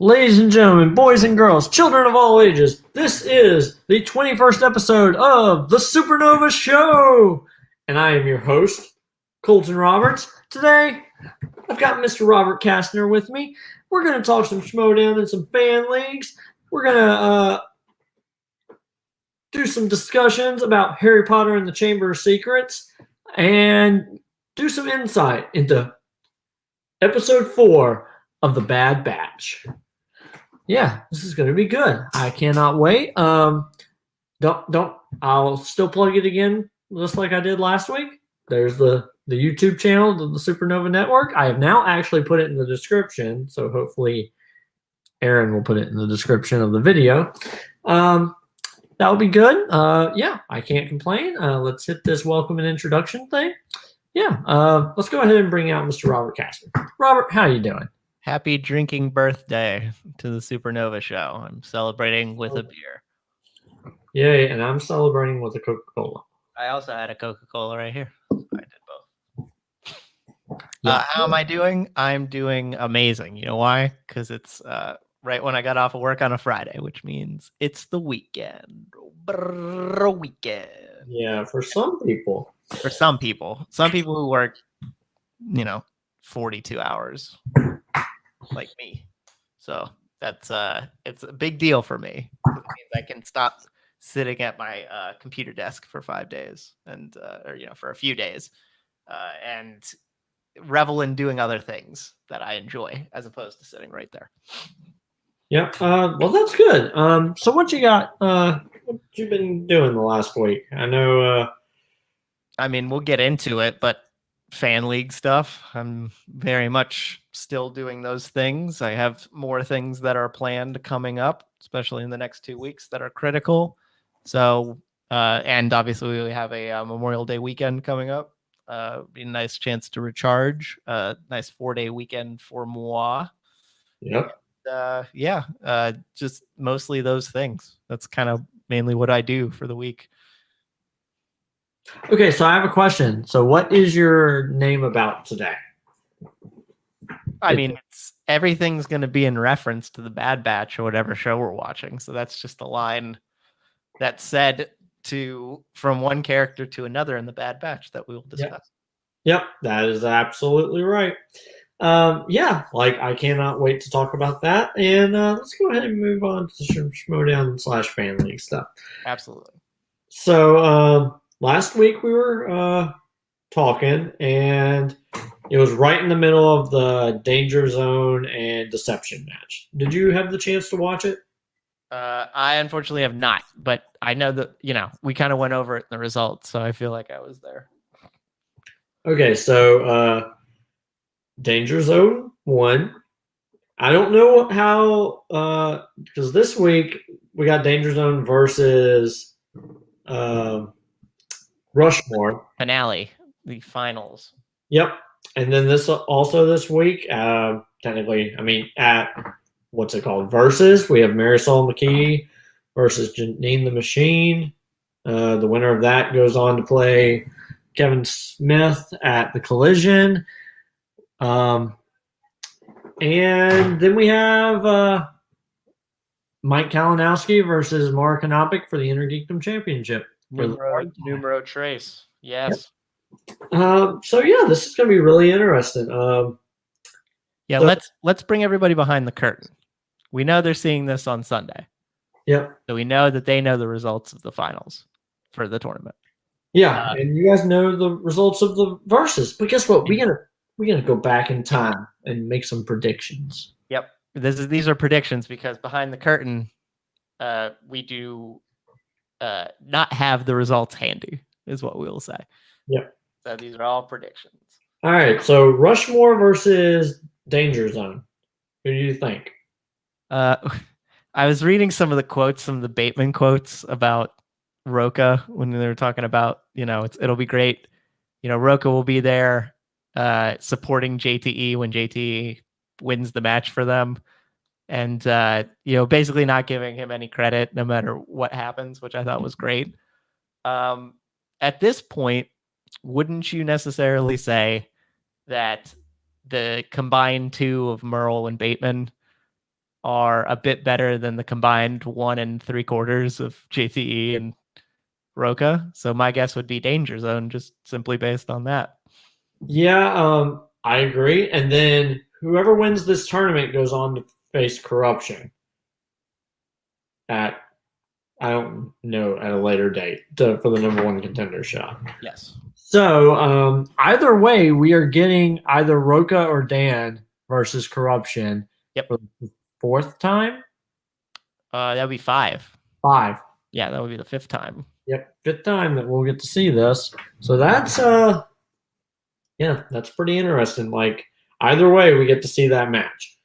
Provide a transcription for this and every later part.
Ladies and gentlemen, boys and girls, children of all ages, this is the 21st episode of the SuperNova Show! And I am your host, Colton Roberts. Today, I've got Mr. Robert Castner with me. We're going to talk some Schmoedown and some fan leagues. We're going to do some discussions about Harry Potter and the Chamber of Secrets and do some insight into episode 4 of The Bad Batch. Yeah, this is going to be good. I cannot wait. I'll still plug it again, just like I did last week. There's the YouTube channel, the SuperNova Network. I have now actually put it in the description, so hopefully Aaron will put it in the description of the video. That would be good. Yeah, I can't complain. Let's hit this welcome and introduction thing. Yeah, let's go ahead and bring out Mr. Robert Castner. Robert, how you doing? Happy drinking birthday to the SuperNova Show. I'm celebrating with a beer. Yay, and I'm celebrating with a Coca-Cola. I also had a Coca-Cola right here. I did both. Yeah. How am I doing? I'm doing amazing. You know why? Because it's right when I got off of work on a Friday, which means it's the weekend. Weekend. Yeah, for some people. For some people. Some people who work, 42 hours. Like me. So that's it's a big deal for me. It means I can stop sitting at my computer desk for 5 days and for a few days and revel in doing other things that I enjoy as opposed to sitting right there. Yeah. Well, that's good. So what you got? What you been doing the last week? I know. We'll get into it, but fan league stuff. I'm very much still doing those things. I have more things that are planned coming up, especially in the next 2 weeks that are critical. So, and obviously we have a Memorial Day weekend coming up. Be a nice chance to recharge. Nice 4-day weekend for moi. Yep. And, just mostly those things. That's kind of mainly what I do for the week. Okay, so I have a question. So what is your name about today? Everything's going to be in reference to the Bad Batch or whatever show we're watching. So that's just a line that's said from one character to another in the Bad Batch that we will discuss. Yep, that is absolutely right. I cannot wait to talk about that. And let's go ahead and move on to some Schmoedown / fan league stuff. Absolutely. So last week we were talking, and it was right in the middle of the Danger Zone and Deception match. Did you have the chance to watch it? I unfortunately have not, but I know that, we kind of went over it in the results, so I feel like I was there. Okay, so Danger Zone won. I don't know how, because this week we got Danger Zone versus Rushmore. Finale, the finals. Yep. And then this week, technically, at what's it called? Versus, we have Marisol McKee versus Janine the Machine. The winner of that goes on to play Kevin Smith at the Collision. And then we have Mike Kalinowski versus Mark Kanopic for the Intergeekdom Championship. Numero Trace. Yes. Yep. This is going to be really interesting. Let's bring everybody behind the curtain. We know they're seeing this on Sunday. Yep. So we know that they know the results of the finals for the tournament. Yeah, and you guys know the results of the verses. But guess what? We're gonna go back in time and make some predictions. Yep. These are predictions because behind the curtain, we do not have the results handy, is what we will say. Yep. So these are all predictions. All right. So Rushmore versus Danger Zone. Who do you think? I was reading some of the Bateman quotes about Roka when they were talking about, it'll be great. Roka will be there supporting JTE when JTE wins the match for them. And, basically not giving him any credit no matter what happens, which I thought was great. At this point, wouldn't you necessarily say that the combined two of Merle and Bateman are a bit better than the combined 1 3/4 of JTE and Roca. So my guess would be Danger Zone, just simply based on that. Yeah, I agree. And then whoever wins this tournament goes on to face Corruption at, I don't know, at a later date for the number one contender shot. Yes. So either way, we are getting either Roca or Dan versus Corruption. Yep. For the fourth time? That would be 5. 5. Yeah, that would be the 5th time. Yep, 5th time that we'll get to see this. So that's yeah, that's pretty interesting. Like either way, we get to see that match.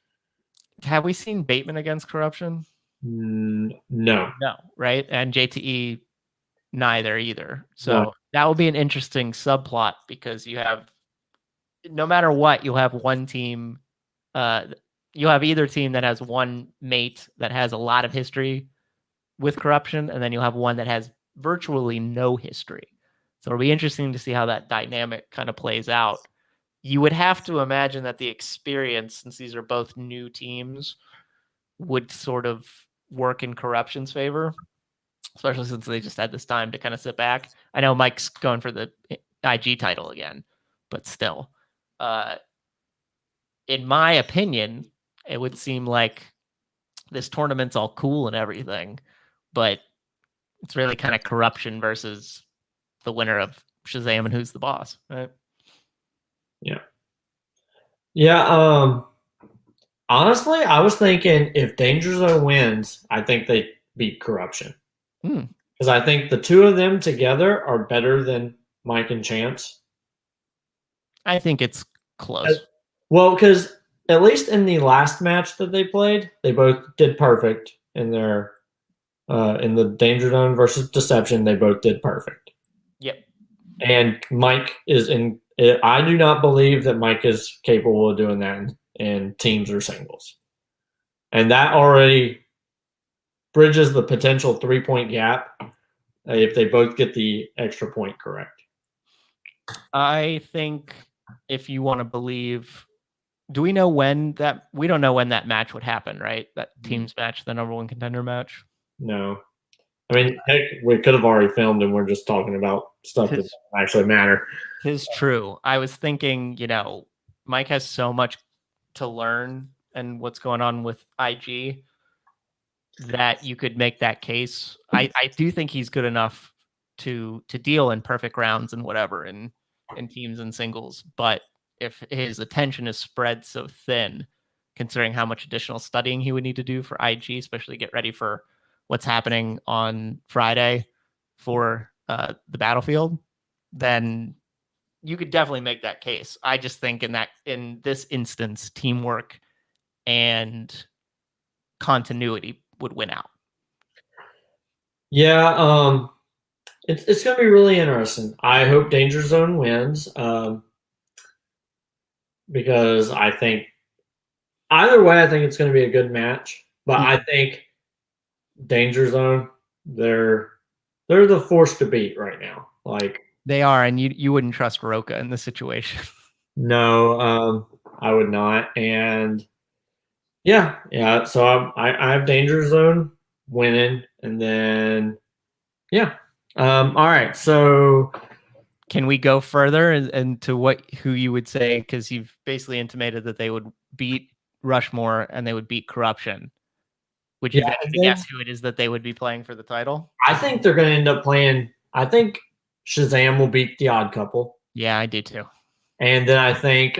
Have we seen Bateman against Corruption? No. No, right? And JTE neither either. So No. that will be an interesting subplot because you have, no matter what, you'll have one team. You'll have either team that has one mate that has a lot of history with Corruption, and then you'll have one that has virtually no history. So it'll be interesting to see how that dynamic kind of plays out. You would have to imagine that the experience, since these are both new teams, would sort of work in Corruption's favor, especially since they just had this time to kind of sit back. I know Mike's going for the IG title again, but still, in my opinion, it would seem like this tournament's all cool and everything, but it's really kind of Corruption versus the winner of Shazam and Who's the Boss, right? Yeah. Yeah. Honestly, I was thinking if Danger Zone wins, I think they beat Corruption. Because I think the two of them together are better than Mike and Chance. I think it's close. Well, because at least in the last match that they played, they both did perfect in their in the Danger Zone versus Deception. They both did perfect. Yep. And Mike is in. I do not believe that Mike is capable of doing that in teams or singles, and that already bridges the potential 3-point gap if they both get the extra point correct. I think if you want to believe, do we know when that? We don't know when that match would happen, right? That teams match, the number one contender match. No. I mean, heck, we could have already filmed and we're just talking about stuff that doesn't actually matter. Is true. I was thinking, Mike has so much to learn and what's going on with IG that you could make that case. I do think he's good enough to deal in perfect rounds and whatever in teams and singles. But if his attention is spread so thin, considering how much additional studying he would need to do for IG, especially get ready for what's happening on Friday for the Battlefield, then you could definitely make that case. I just think in this instance, teamwork and continuity would win out. Yeah, it's going to be really interesting. I hope Danger Zone wins because I think either way, I think it's going to be a good match. But I think Danger Zone, they're the force to beat right now. Like they are, and you wouldn't trust Roca in this situation. No, I would not. And yeah. So I have Danger Zone winning, and then yeah. All right. So can we go further into who you would say? Because you've basically intimated that they would beat Rushmore and they would beat Corruption. Would you have to guess who it is that they would be playing for the title? I think they're going to end up playing. I think Shazam will beat the Odd Couple. Yeah, I do too. And then I think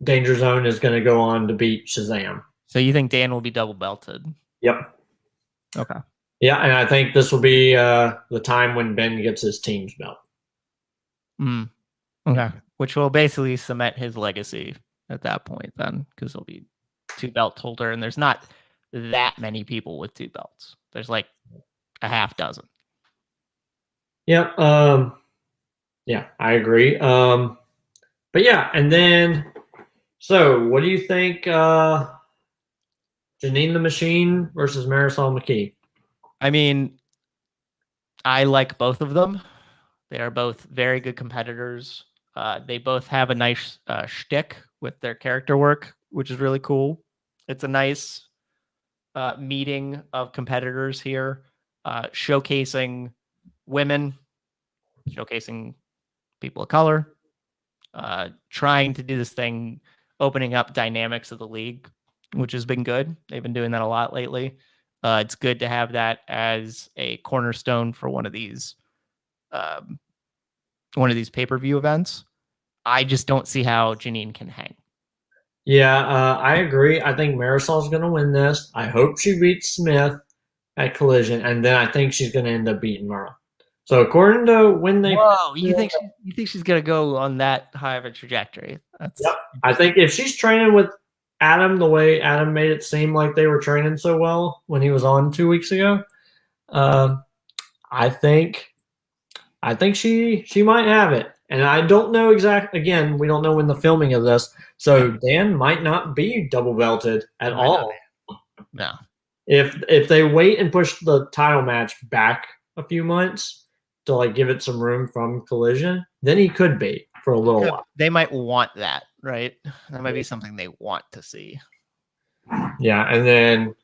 Danger Zone is going to go on to beat Shazam. So you think Dan will be double belted? Yep. Okay. Yeah, and I think this will be the time when Ben gets his team's belt. Okay. Which will basically cement his legacy at that point then, because he'll be 2 belt holder, and there's not that many people with 2 belts. There's like a half dozen. Yep. Yeah, I agree. But yeah, and then so what do you think Janine the Machine versus Marisol McKee? I mean, I like both of them. They are both very good competitors. They both have a nice shtick with their character work, which is really cool. It's a nice meeting of competitors here, showcasing women, showcasing people of color, trying to do this thing, opening up dynamics of the league, which has been good. They've been doing that a lot lately. It's good to have that as a cornerstone for one of these pay-per-view events. I just don't see how Janine can hang. Yeah, I agree. I think Marisol's going to win this. I hope she beats Smith at Collision, and then I think she's going to end up beating Merle. So according to when they, Whoa, you think she's gonna go on that high of a trajectory? That's yep, I think if she's training with Adam the way Adam made it seem like they were training so well when he was on 2 weeks ago, I think she might have it. And I don't know exactly. Again, we don't know when the filming of this, so Dan might not be double belted at all. No. If they wait and push the title match back a few months to like give it some room from Collision, then he could be for a little while. They might want that, right? That might be something they want to see. Yeah, and then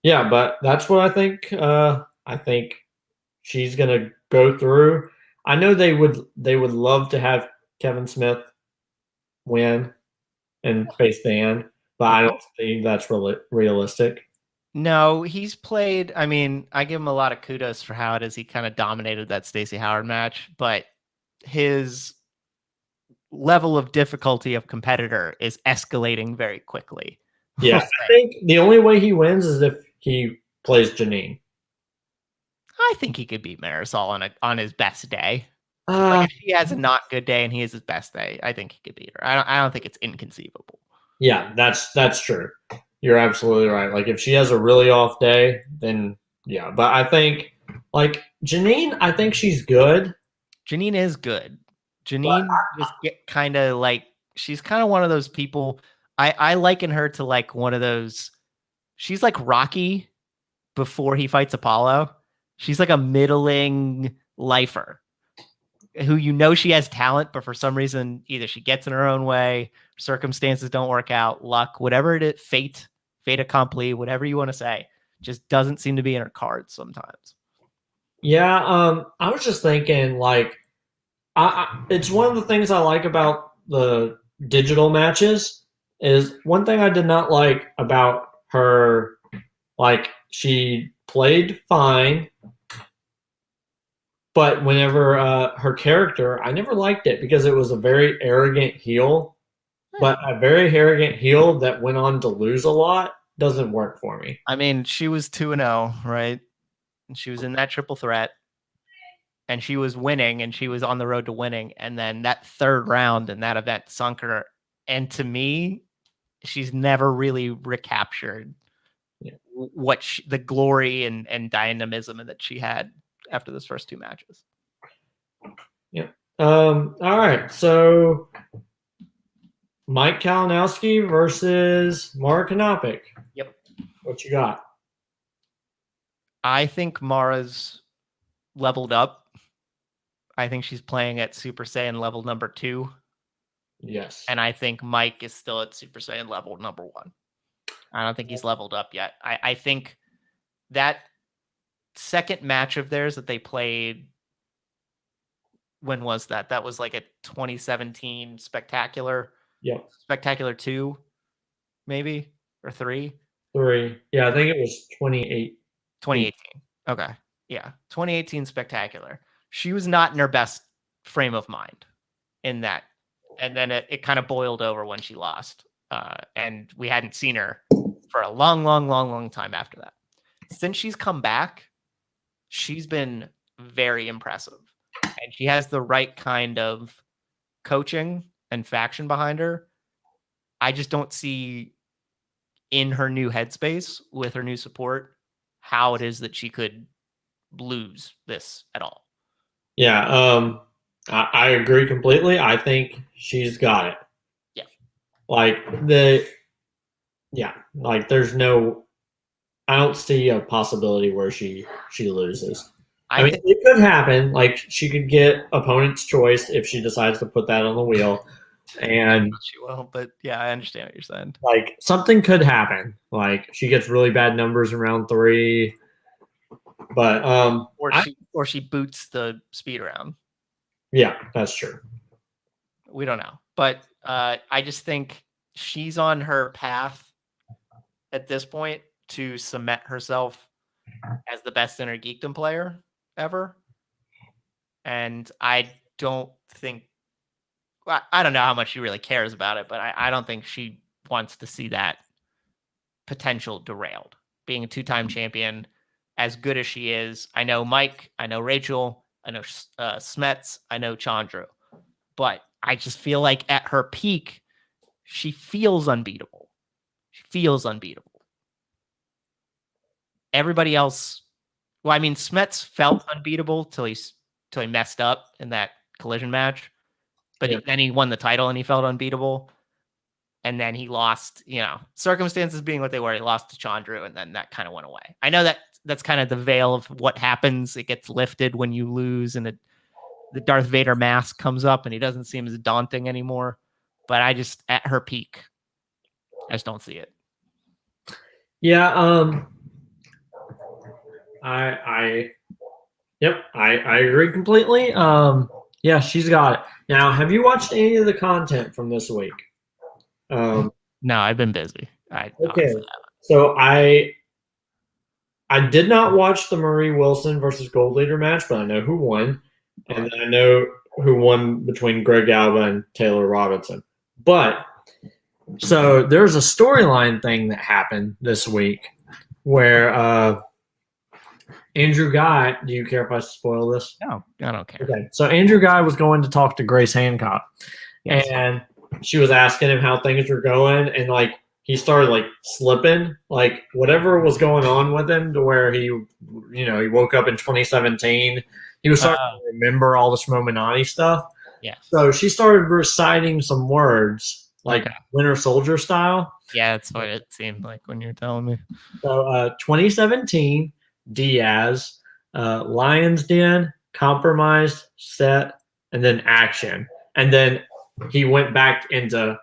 but that's what I think. I think she's gonna go through. I know they would love to have Kevin Smith win and face Dan, but I don't think that's realistic. No, he's played. I mean, I give him a lot of kudos for how it is he kind of dominated that Stacey Howard match, but his level of difficulty of competitor is escalating very quickly. Yeah, I think the only way he wins is if he plays Janine. I think he could beat Marisol on his best day. Like if he has a not good day and he has his best day, I think he could beat her. I don't think it's inconceivable. Yeah, that's true. You're absolutely right. Like if she has a really off day, then yeah. But I think like Janine, I think she's good. Janine is good. Janine just get kind of like she's kind of one of those people. I liken her to like one of those. She's like Rocky before he fights Apollo. She's like a middling lifer who she has talent, but for some reason either she gets in her own way, circumstances don't work out, luck, whatever it is, fate accompli, whatever you want to say, just doesn't seem to be in her cards sometimes. Yeah, I was just thinking like it's one of the things I like about the digital matches is one thing I did not like about her, like she played fine, but whenever her character, I never liked it because it was a very arrogant heel, but a very arrogant heel that went on to lose a lot doesn't work for me. I mean, she was 2-0, right? And she was in that triple threat. And she was winning, and she was on the road to winning. And then that third round in that event sunk her. And to me, she's never really recaptured what the glory and dynamism that she had after those first two matches. Yeah. All right. So Mike Kalinowski versus Mara Kanopik. Yep. What you got? I think Mara's leveled up. I think she's playing at Super Saiyan level number 2. Yes. And I think Mike is still at Super Saiyan level number 1. I don't think he's leveled up yet. I think that second match of theirs that they played, when was that? That was like a 2017 Spectacular. Yeah. Spectacular 2, maybe, or 3? 3. Yeah, I think it was 2018. Okay. Yeah. 2018 Spectacular. She was not in her best frame of mind in that. And then it kind of boiled over when she lost. And we hadn't seen her for a long time after that. Since she's come back, she's been very impressive. And she has the right kind of coaching and faction behind her. I just don't see in her new headspace with her new support how it is that she could lose this at all. Yeah, I agree completely. I think she's got it. Yeah. Like there's no, I don't see a possibility where she loses. I mean, it could happen. Like, she could get opponent's choice if she decides to put that on the wheel. And she will, but yeah, I understand what you're saying. Like, something could happen. Like, she gets really bad numbers in round 3. But or she boots the speed round. Yeah, that's true. We don't know. But I just think she's on her path at this point to cement herself as the best Inner Geekdom player ever. And I don't think, I don't know how much she really cares about it, but I don't think she wants to see that potential derailed. Being a 2-time champion, as good as she is, I know Mike, I know Rachel, I know Smets, I know Chandru, but I just feel like at her peak, she feels unbeatable. She feels unbeatable. Everybody else, well, I mean, Smets felt unbeatable till he messed up in that collision match, but then he won the title and he felt unbeatable. And then he lost, circumstances being what they were, he lost to Chandru, and then that kind of went away. I know that's kind of the veil of what happens. It gets lifted when you lose, and the Darth Vader mask comes up, and he doesn't seem as daunting anymore. But I just, at her peak, I just don't see it. Yeah, I agree completely. Yeah, she's got it. Now, have you watched any of the content from this week? No, I've been busy. Okay, so I did not watch the Marie Wilson versus Gold Leader match, but I know who won, and I know who won between Greg Alba and Taylor Robinson. But so there's a storyline thing that happened this week where Andrew Guy. Do you care if I spoil this? No, I don't care. Okay, so Andrew Guy was going to talk to Grace Hancock, and she was asking him how things were going, and like he started like slipping, like whatever was going on with him, to where he woke up in 2017. He was starting to remember all the Schmoedown stuff. Yeah. So she started reciting some words, like Winter Soldier style. Yeah, that's what it seemed like when you were telling me. So 2017, Diaz, Lion's Den, Compromised, Set, and then Action. And then he went back into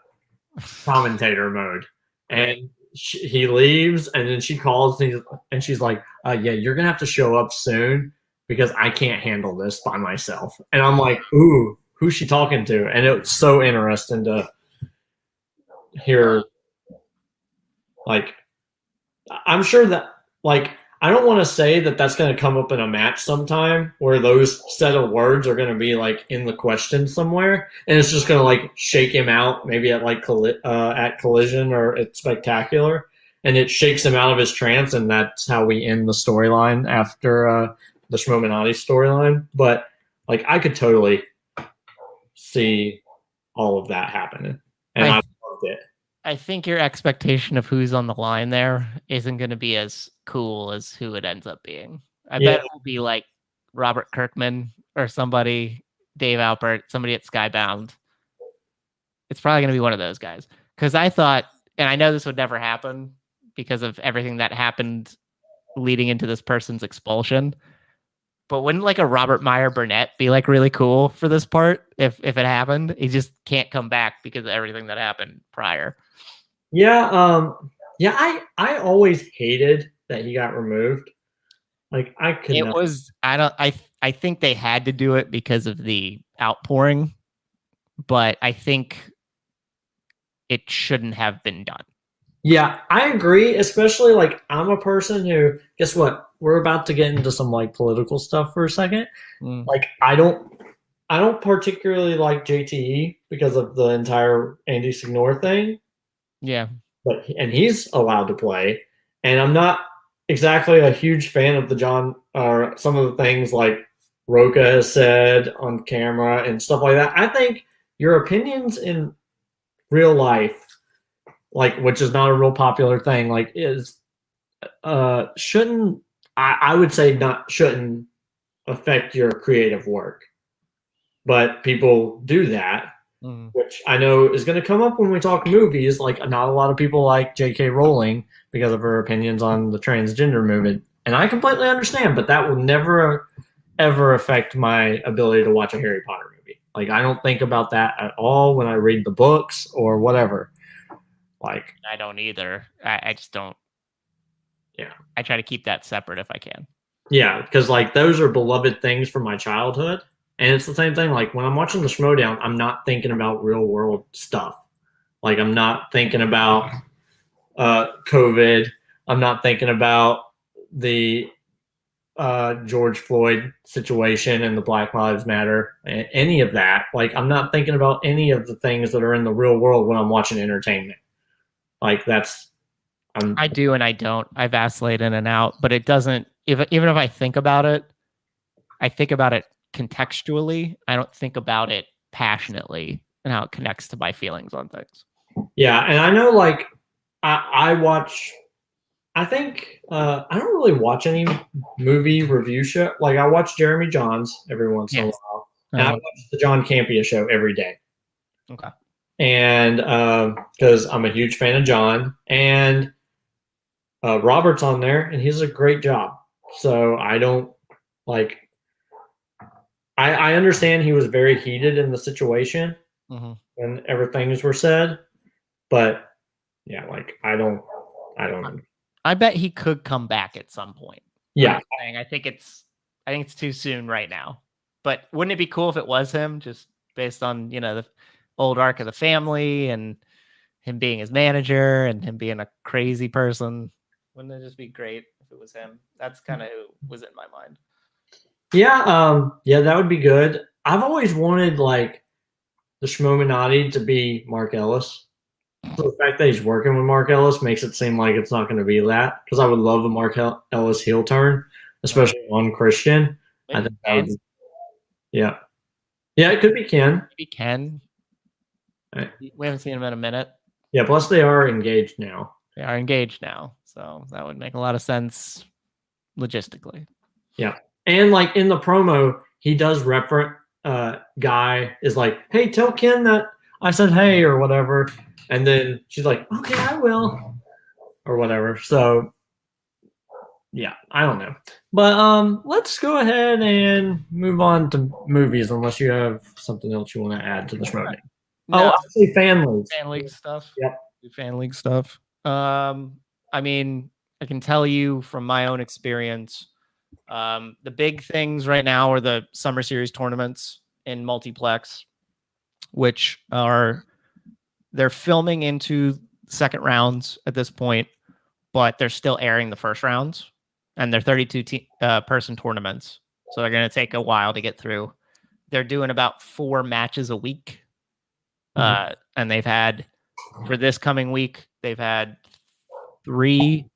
commentator mode. And he leaves, and then she calls, and she's like, yeah, you're going to have to show up soon because I can't handle this by myself. And I'm like, ooh, who's she talking to? And it was so interesting to hear. Like, I'm sure that, like, I don't want to say that that's going to come up in a match sometime where those set of words are going to be like in the question somewhere, and it's just going to like shake him out, maybe at like at Collision or at Spectacular, and it shakes him out of his trance, and that's how we end the storyline after the Schmoedown storyline. But like, I could totally see all of that happening, and I loved it. I think your expectation of who's on the line there isn't going to be as cool as who it ends up being. I bet it will be like Robert Kirkman or somebody, Dave Alpert, somebody at Skybound. It's probably going to be one of those guys. Because I thought, and I know this would never happen because of everything that happened leading into this person's expulsion. But wouldn't like a Robert Meyer Burnett be like really cool for this part if it happened? He just can't come back because of everything that happened prior. Yeah, I always hated that he got removed. Like, I could. It was, I think they had to do it because of the outpouring, but I think it shouldn't have been done. Yeah, I agree. Especially like, I'm a person who, guess what? We're about to get into some like political stuff for a second. Like, I don't particularly like JTE because of the entire Andy Signore thing. Yeah. And he's allowed to play. And I'm not exactly a huge fan of some of the things like Roca has said on camera and stuff like that. I think your opinions in real life, like, which is not a real popular thing, like, shouldn't affect your creative work. But people do that. Which I know is going to come up when we talk movies. Like, not a lot of people like J.K. Rowling because of her opinions on the transgender movement. And I completely understand, but that will never ever affect my ability to watch a Harry Potter movie. Like, I don't think about that at all when I read the books or whatever. Like, I don't either. I just don't. Yeah. I try to keep that separate if I can. Yeah, because like those are beloved things from my childhood. And it's the same thing. Like when I'm watching the Schmoedown, I'm not thinking about real world stuff. Like I'm not thinking about COVID. I'm not thinking about the George Floyd situation and the Black Lives Matter, any of that. Like I'm not thinking about any of the things that are in the real world when I'm watching entertainment. Like I do and I don't. I vacillate in and out, but it doesn't. Even if I think about it contextually. I don't think about it passionately and how it connects to my feelings on things. Yeah, and I know like I watch. I think I don't really watch any movie review show. Like I watch Jeremy Johns every once in a while, and I watch the John Campea show every day. Okay. And because I'm a huge fan of John, and Robert's on there, and he's a great job. So I don't like. I understand he was very heated in the situation when everything were said, but yeah, like I don't know. I bet he could come back at some point. Yeah, I think it's too soon right now. But wouldn't it be cool if it was him, just based on the old arc of the family and him being his manager and him being a crazy person? Wouldn't it just be great if it was him? That's kind of who was in my mind. Yeah, yeah, that would be good. I've always wanted like the Schmoeminati to be Mark Ellis. So the fact that he's working with Mark Ellis makes it seem like it's not going to be that. Because I would love a Mark Ellis heel turn, especially on Christian. Maybe I think that would be, yeah, it could be Ken. Maybe Ken. Right. We haven't seen him in a minute. Yeah, plus they are engaged now. They are engaged now, so that would make a lot of sense logistically. Yeah, and like in the promo, he does reference Guy is like, "Hey, tell Ken that I said hey" or whatever, and then she's like, "Okay, I will," or whatever. So yeah, I don't know, but let's go ahead and move on to movies, unless you have something else you want to add to the Schmoedown. No. Oh, actually, fan leagues. Fan league stuff. Yep. Fan league stuff. I mean, I can tell you from my own experience, the big things right now are the Summer Series tournaments in multiplex, which they're filming into second rounds at this point, but they're still airing the first rounds, and they're 32 person tournaments, so they're going to take a while to get through. They're doing about 4 matches a week. And they've had, for this coming week, they've had 3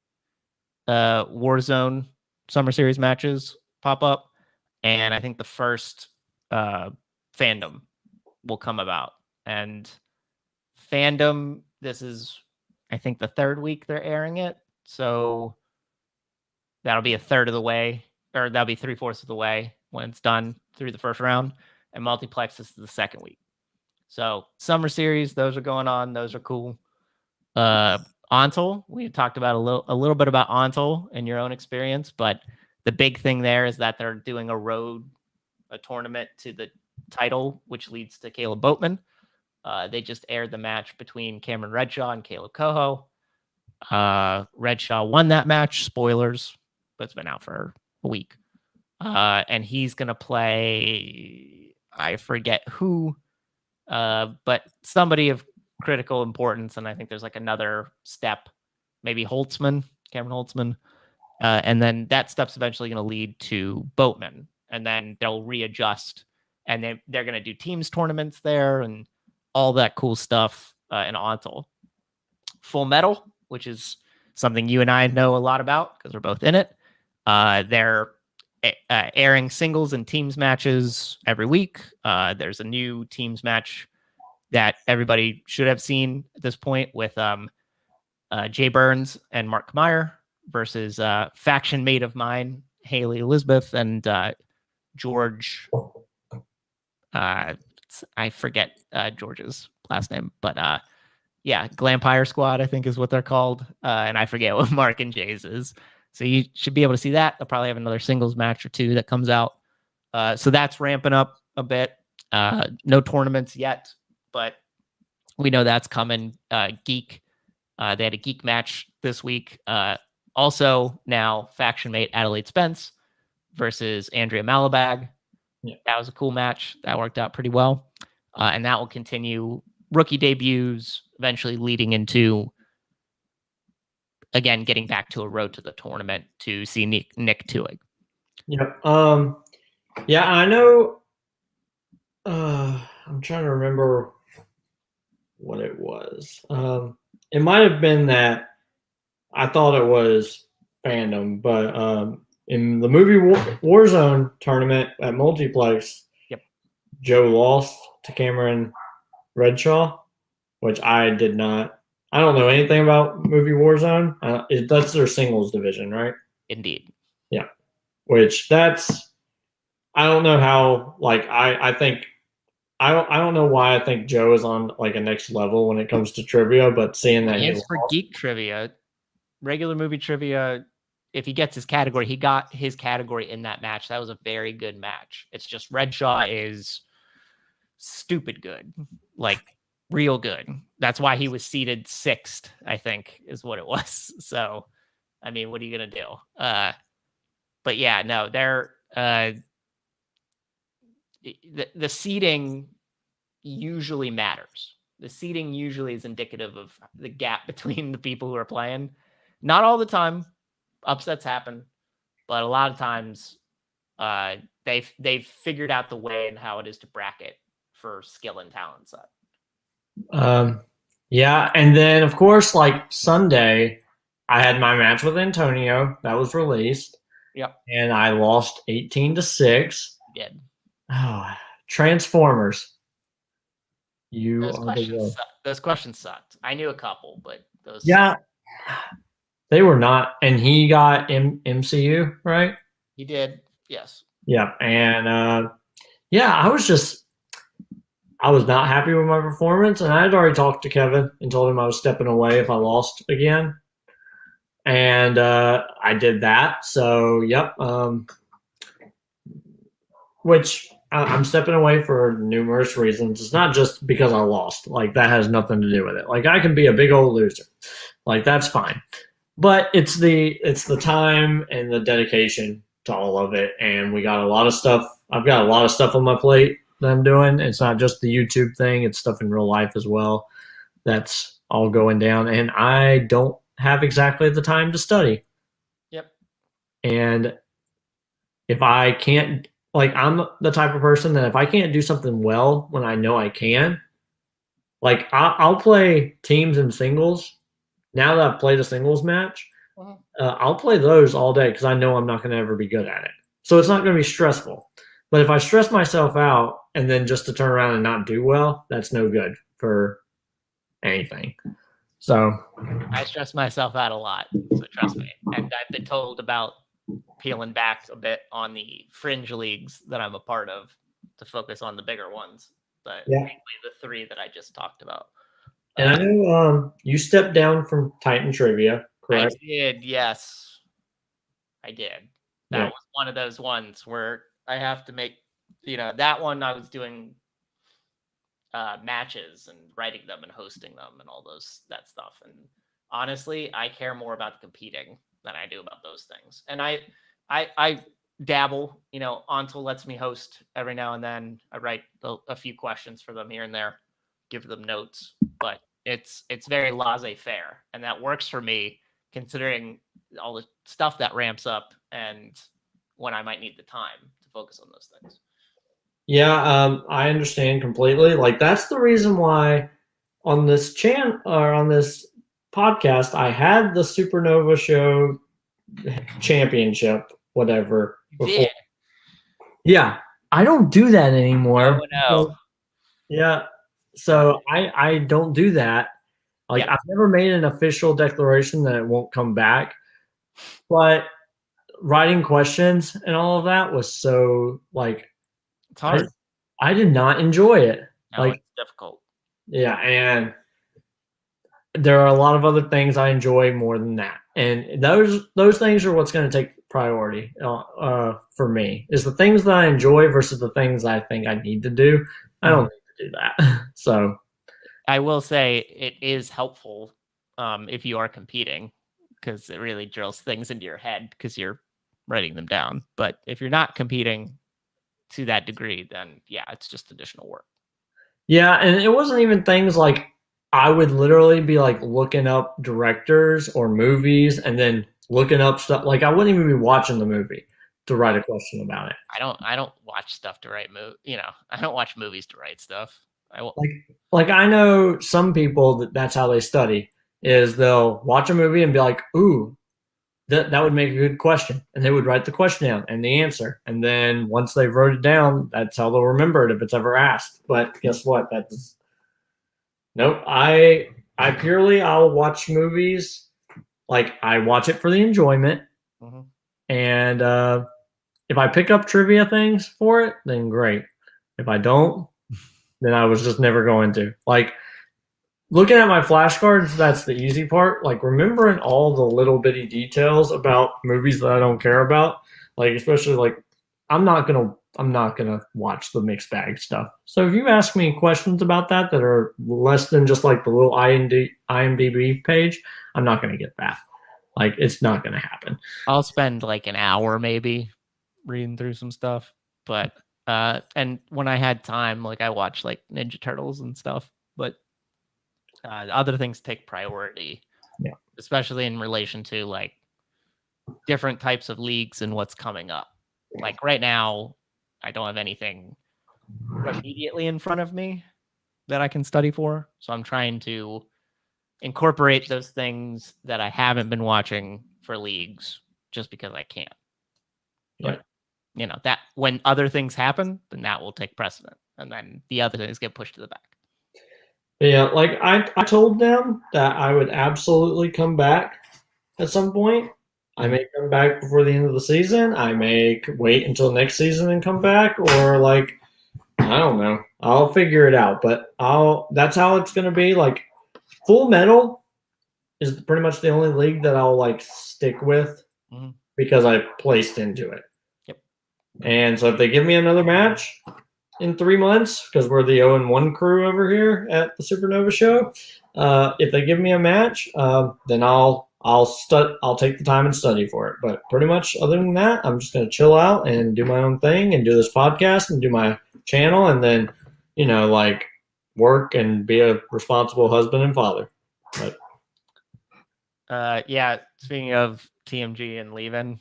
Warzone Summer Series matches pop up, and I think the first Fandom will come about. And Fandom, this is, I think, the 3rd week they're airing it, so that'll be a third of the way, or that'll be 3/4 of the way when it's done through the first round, and multiplex is the 2nd week. So Summer Series, those are going on. Those are cool. Ontel, we talked about a little bit about Ontel and your own experience, but the big thing there is that they're doing a tournament to the title, which leads to Caleb Boatman. They just aired the match between Cameron Redshaw and Caleb Coho. Redshaw won that match. Spoilers, but it's been out for a week. And he's going to play, I forget who, but somebody of critical importance, and I think there's like another step, maybe Cameron Holtzman, and then that step's eventually going to lead to Boatman, and then they'll readjust, and they're going to do teams tournaments there and all that cool stuff in Ontel. Full Metal, which is something you and I know a lot about because we're both in it. They're airing singles and teams matches every week. There's a new teams match that everybody should have seen at this point with Jay Burns and Mark Meyer versus faction mate of mine, Haley Elizabeth, and George. I forget George's last name, but yeah, Glampire Squad, I think is what they're called. And I forget what Mark and Jay's is. So you should be able to see that. They'll probably have another singles match or 2 that comes out. So that's ramping up a bit. No tournaments yet, but we know that's coming. Geek, they had a geek match this week. Also now faction mate Adelaide Spence versus Andrea Malabag. Yeah. That was a cool match. That worked out pretty well. And that will continue rookie debuts, eventually leading into, again, getting back to a road to the tournament to see Nick Tuig. Yep. Yeah, I know. I'm trying to remember what it was. It might have been that I thought it was fandom, but in the movie Warzone tournament at Multiplex, Yep. Joe lost to Cameron Redshaw, which I did not. I don't know anything about movie Warzone. That's their singles division, right? Indeed. Yeah. Which that's I don't know how. Like I think I don't know why I think Joe is on like a next level when it comes to trivia, but seeing that He is for geek trivia, regular movie trivia. If he gets his category, he got his category in that match. That was a very good match. It's just Redshaw is stupid good, like real good. That's why he was seated 6th, I think, is what it was. So, I mean, what are you gonna do? But yeah, no, they're the seating usually matters. The seating usually is indicative of the gap between the people who are playing. Not all the time, upsets happen, but a lot of times they've figured out the way and how it is to bracket for skill and talent set. Yeah, and then of course, like Sunday, I had my match with Antonio that was released. Yep. And I lost 18-6. You did. Oh, Transformers. Those questions sucked. I knew a couple, but those. Yeah, they were not. And he got MCU, right? He did. Yes. Yeah, and yeah, I was not happy with my performance, and I had already talked to Kevin and told him I was stepping away if I lost again, and I did that. So, yep. Which I'm stepping away for numerous reasons. It's not just because I lost. Like, that has nothing to do with it. Like, I can be a big old loser. Like, that's fine. But it's the time and the dedication to all of it. And we got a lot of stuff. I've got a lot of stuff on my plate that I'm doing. It's not just the YouTube thing. It's stuff in real life as well. That's all going down. And I don't have exactly the time to study. Yep. And if I can't, like, I'm the type of person that if I can't do something well when I know I can, like, I'll play teams and singles. Now that I've played a singles match, I'll play those all day because I know I'm not going to ever be good at it. So it's not going to be stressful. But if I stress myself out and then just to turn around and not do well, that's no good for anything. So I stress myself out a lot. So trust me. And I've been told about peeling back a bit on the fringe leagues that I'm a part of to focus on the bigger ones. But mainly the 3 that I just talked about. And I know you stepped down from Titan Trivia, correct? I did, yes. I did. That was one of those ones where I have to make, that one I was doing matches and writing them and hosting them and all that stuff. And honestly, I care more about the competing than I do about those things. And I dabble, Antal lets me host every now and then. I write a few questions for them here and there, give them notes, but it's very laissez-faire, and that works for me considering all the stuff that ramps up and when I might need the time to focus on those things. Yeah, I understand completely. Like, that's the reason why on this channel or on this podcast, I had the SuperNova Show championship, whatever. Before. Yeah, I don't do that anymore. No. Yeah, so I don't do that. Like, I've never made an official declaration that it won't come back, but writing questions and all of that was so, like, it's hard. I did not enjoy it. No, it's difficult. Yeah, and there are a lot of other things I enjoy more than that, and those things are what's going to take priority for me. Is the things that I enjoy versus the things I think I need to do. I don't need to do that. So I will say it is helpful if you are competing, because it really drills things into your head because you're writing them down. But if you're not competing to that degree, then yeah, it's just additional work. yeah, and it wasn't even things like I would literally be like looking up directors or movies and then looking up stuff. Like I wouldn't even be watching the movie to write a question about it. I don't watch stuff to write I don't watch movies to write stuff. I will Like I know some people that's how they study is they'll watch a movie and be like, "Ooh, that would make a good question," and they would write the question down and the answer, and then once they wrote it down, that's how they'll remember it if it's ever asked. But guess what? That's nope. I purely I'll watch movies like I watch it for the enjoyment, and if I pick up trivia things for it, then great. If I don't, then I was just never going to. Like looking at my flashcards, that's the easy part. Like remembering all the little bitty details about movies that I don't care about. Like especially like I'm not gonna watch the mixed bag stuff. So if you ask me questions about that are less than just like the little IMDb page, I'm not gonna get that. Like it's not gonna happen. I'll spend like an hour maybe reading through some stuff, but and when I had time, like I watched like Ninja Turtles and stuff, but other things take priority. Yeah. Especially in relation to like different types of leagues and what's coming up. Like right now, I don't have anything immediately in front of me that I can study for. So I'm trying to incorporate those things that I haven't been watching for leagues just because I can't. But that when other things happen, then that will take precedent. And then the other things get pushed to the back. Yeah, like I told them that I would absolutely come back at some point. I may come back before the end of the season. I may wait until next season and come back, or like I don't know. I'll figure it out. But that's how it's gonna be. Like Full Metal is pretty much the only league that I'll like stick with because I placed into it. Yep. And so if they give me another match in 3 months, because we're the 0-1 crew over here at the SuperNova Show, if they give me a match, then I'll take the time and study for it. But pretty much other than that, I'm just gonna chill out and do my own thing and do this podcast and do my channel and then, like work and be a responsible husband and father. But yeah, speaking of TMG and leaving,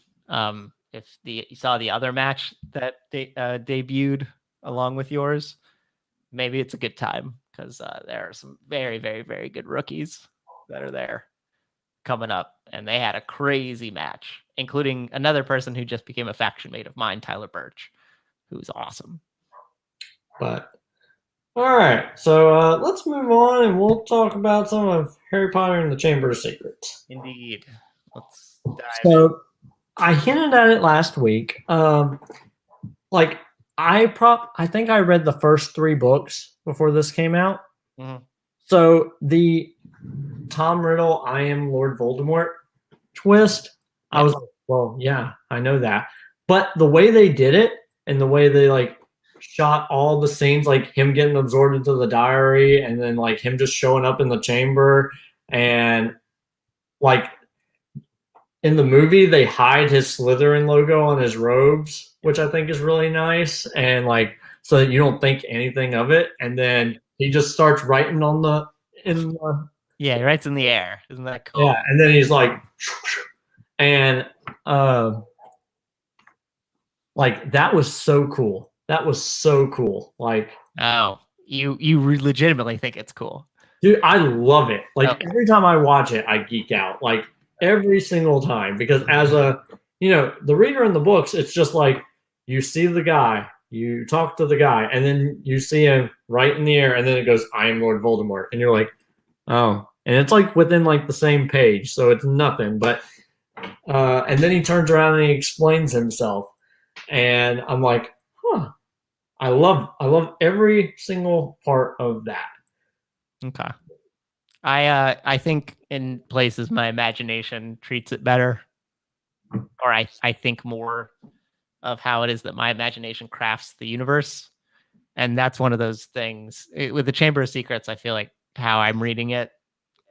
if you saw the other match that debuted along with yours, maybe it's a good time because there are some very, very, very good rookies that are there coming up, and they had a crazy match, including another person who just became a faction mate of mine, Tyler Birch, who's awesome. But all right, so let's move on and we'll talk about some of Harry Potter and the Chamber of Secrets. Indeed. Let's dive in. I hinted at it last week. Like I think I read the first 3 books before this came out. So the Tom Riddle, I am Lord Voldemort twist, I was like, well, yeah, I know that. But the way they did it and the way they like shot all the scenes, like him getting absorbed into the diary and then like him just showing up in the chamber, and like in the movie they hide his Slytherin logo on his robes, which I think is really nice, and like so that you don't think anything of it, and then he just starts writing on the yeah, he writes in the air. Isn't that cool? Yeah, and then he's like and like that was so cool. That was so cool. Like, oh, you legitimately think it's cool, dude, I love it. Like every time I watch it, I geek out. Like every single time, because as a the reader in the books, it's just like you see the guy, you talk to the guy, and then you see him right in the air, and then it goes, "I am Lord Voldemort," and you're like, oh, and it's like within like the same page, so it's nothing. But and then he turns around and he explains himself, and I'm like, huh. I love every single part of that. Okay. I think in places my imagination treats it better, or I think more of how it is that my imagination crafts the universe, and that's one of those things. With the Chamber of Secrets, I feel like how I'm reading it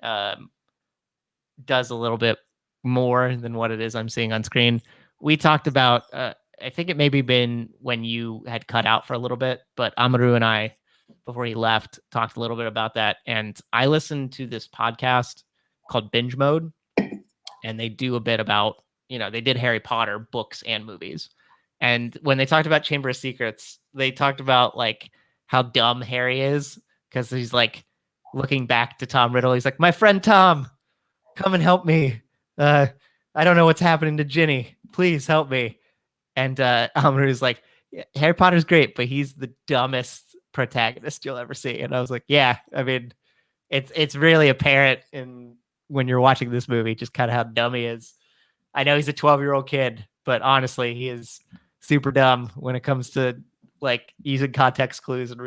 um, does a little bit more than what it is I'm seeing on screen. We talked about, I think it maybe been when you had cut out for a little bit, but Amaru and I, before he left, talked a little bit about that. And I listened to this podcast called Binge Mode, and they do a bit about, they did Harry Potter books and movies. And when they talked about Chamber of Secrets, they talked about like how dumb Harry is because he's like looking back to Tom Riddle. He's like, my friend Tom, come and help me. I don't know what's happening to Ginny. Please help me. And Amaru's like, Harry Potter's great, but he's the dumbest protagonist you'll ever see. And I was like, yeah, I mean, it's really apparent when you're watching this movie, just kind of how dumb he is. I know he's a 12-year-old kid, but honestly, he is super dumb when it comes to like using context clues and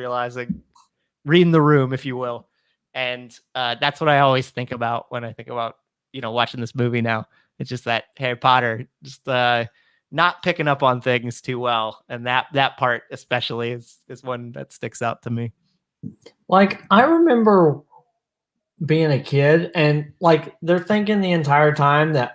reading the room, if you will. And that's what I always think about when I think about, watching this movie now. It's just that Harry Potter just not picking up on things too well. And that part especially is one that sticks out to me. Like, I remember being a kid and like they're thinking the entire time that,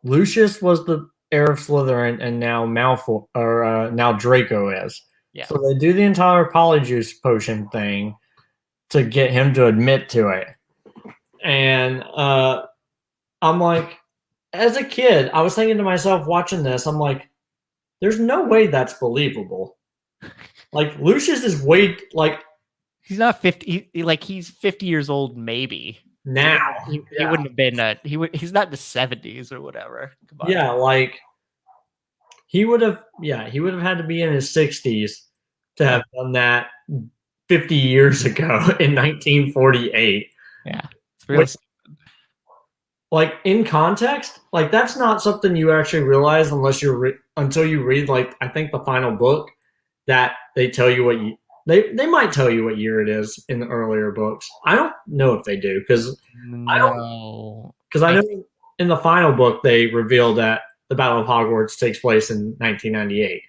Lucius was the heir of Slytherin and now Malfoy or now Draco is. Yeah. So they do the entire polyjuice potion thing to get him to admit to it. And I'm like, as a kid, I was thinking to myself watching this, I'm like, there's no way that's believable. Like, Lucius is he's not 50. He's 50 years old, maybe. Now. He wouldn't have been, he's not in the 70s or whatever. Come on. Yeah, like, he would have had to be in his 60s to have done that 50 years ago in 1948. Yeah. It's real. Like, in context, like, that's not something you actually realize until you read, like, I think the final book, that they tell you they might tell you what year it is in the earlier books. I don't know if they do, because I know in the final book they reveal that the Battle of Hogwarts takes place in 1998.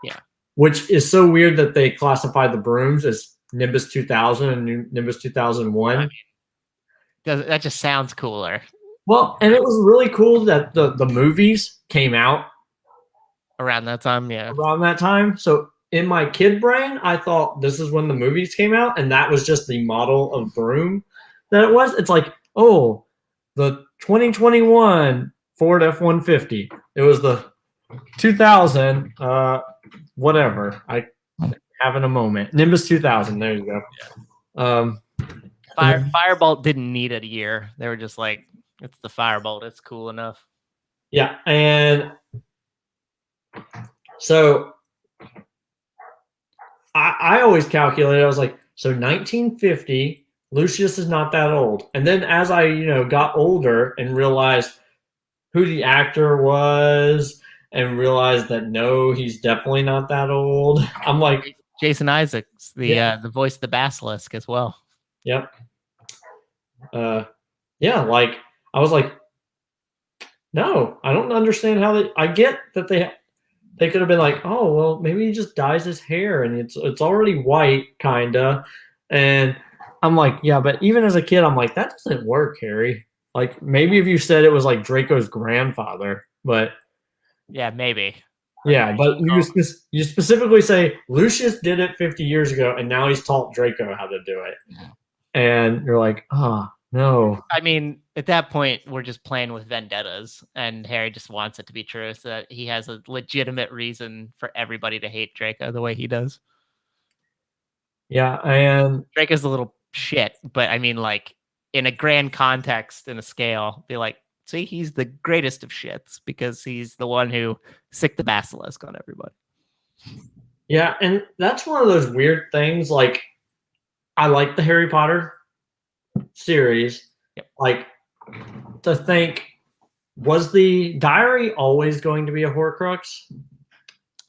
Yeah. Which is so weird that they classify the brooms as Nimbus 2000 and Nimbus 2001. I mean, that just sounds cooler. Well, and it was really cool that the movies came out around that time, yeah. Around that time. So in my kid brain, I thought this is when the movies came out, and that was just the model of broom that it was. It's like, oh, the 2021 Ford F-150. It was the 2000, whatever. I having a moment. Nimbus 2000. There you go. Yeah. Firebolt didn't need a year. They were just like, it's the Firebolt. It's cool enough. Yeah, and so I always calculated. I was like, so 1950, Lucius is not that old. And then as I, got older and realized who the actor was and realized that no, he's definitely not that old. I'm like, Jason Isaacs, the voice of the Basilisk as well. Yep. Yeah, like I was like, no, I don't understand how I get that they could have been like, oh, well, maybe he just dyes his hair and it's already white, kinda. And I'm like, yeah, but even as a kid, I'm like, that doesn't work, Harry. Like, maybe if you said it was like Draco's grandfather, but yeah, maybe. Yeah, but you specifically say Lucius did it 50 years ago, and now he's taught Draco how to do it. And you're like, oh, no. I mean, at that point, we're just playing with vendettas, and Harry just wants it to be true so that he has a legitimate reason for everybody to hate Draco the way he does. Yeah, and Draco's a little shit, but I mean, like, in a grand context, in a scale, be like, see, he's the greatest of shits because he's the one who sicked the basilisk on everybody. Yeah, and that's one of those weird things. Like, I like the Harry Potter series. Yep. Like, to think, was the diary always going to be a Horcrux?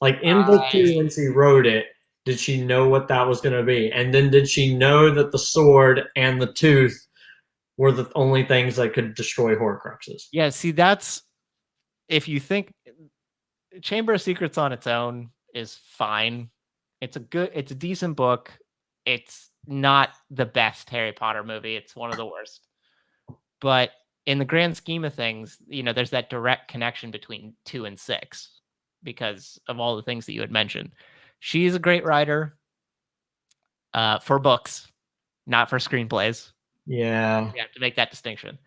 Like, in book 2, once he wrote it, did she know what that was going to be? And then did she know that the sword and the tooth were the only things that could destroy Horcruxes? Yeah, see, that's if you think Chamber of Secrets on its own is fine. It's a decent book. It's not the best Harry Potter movie. It's one of the worst. But in the grand scheme of things, there's that direct connection between 2 and 6 because of all the things that you had mentioned. She's a great writer for books, not for screenplays. Yeah. You have to make that distinction.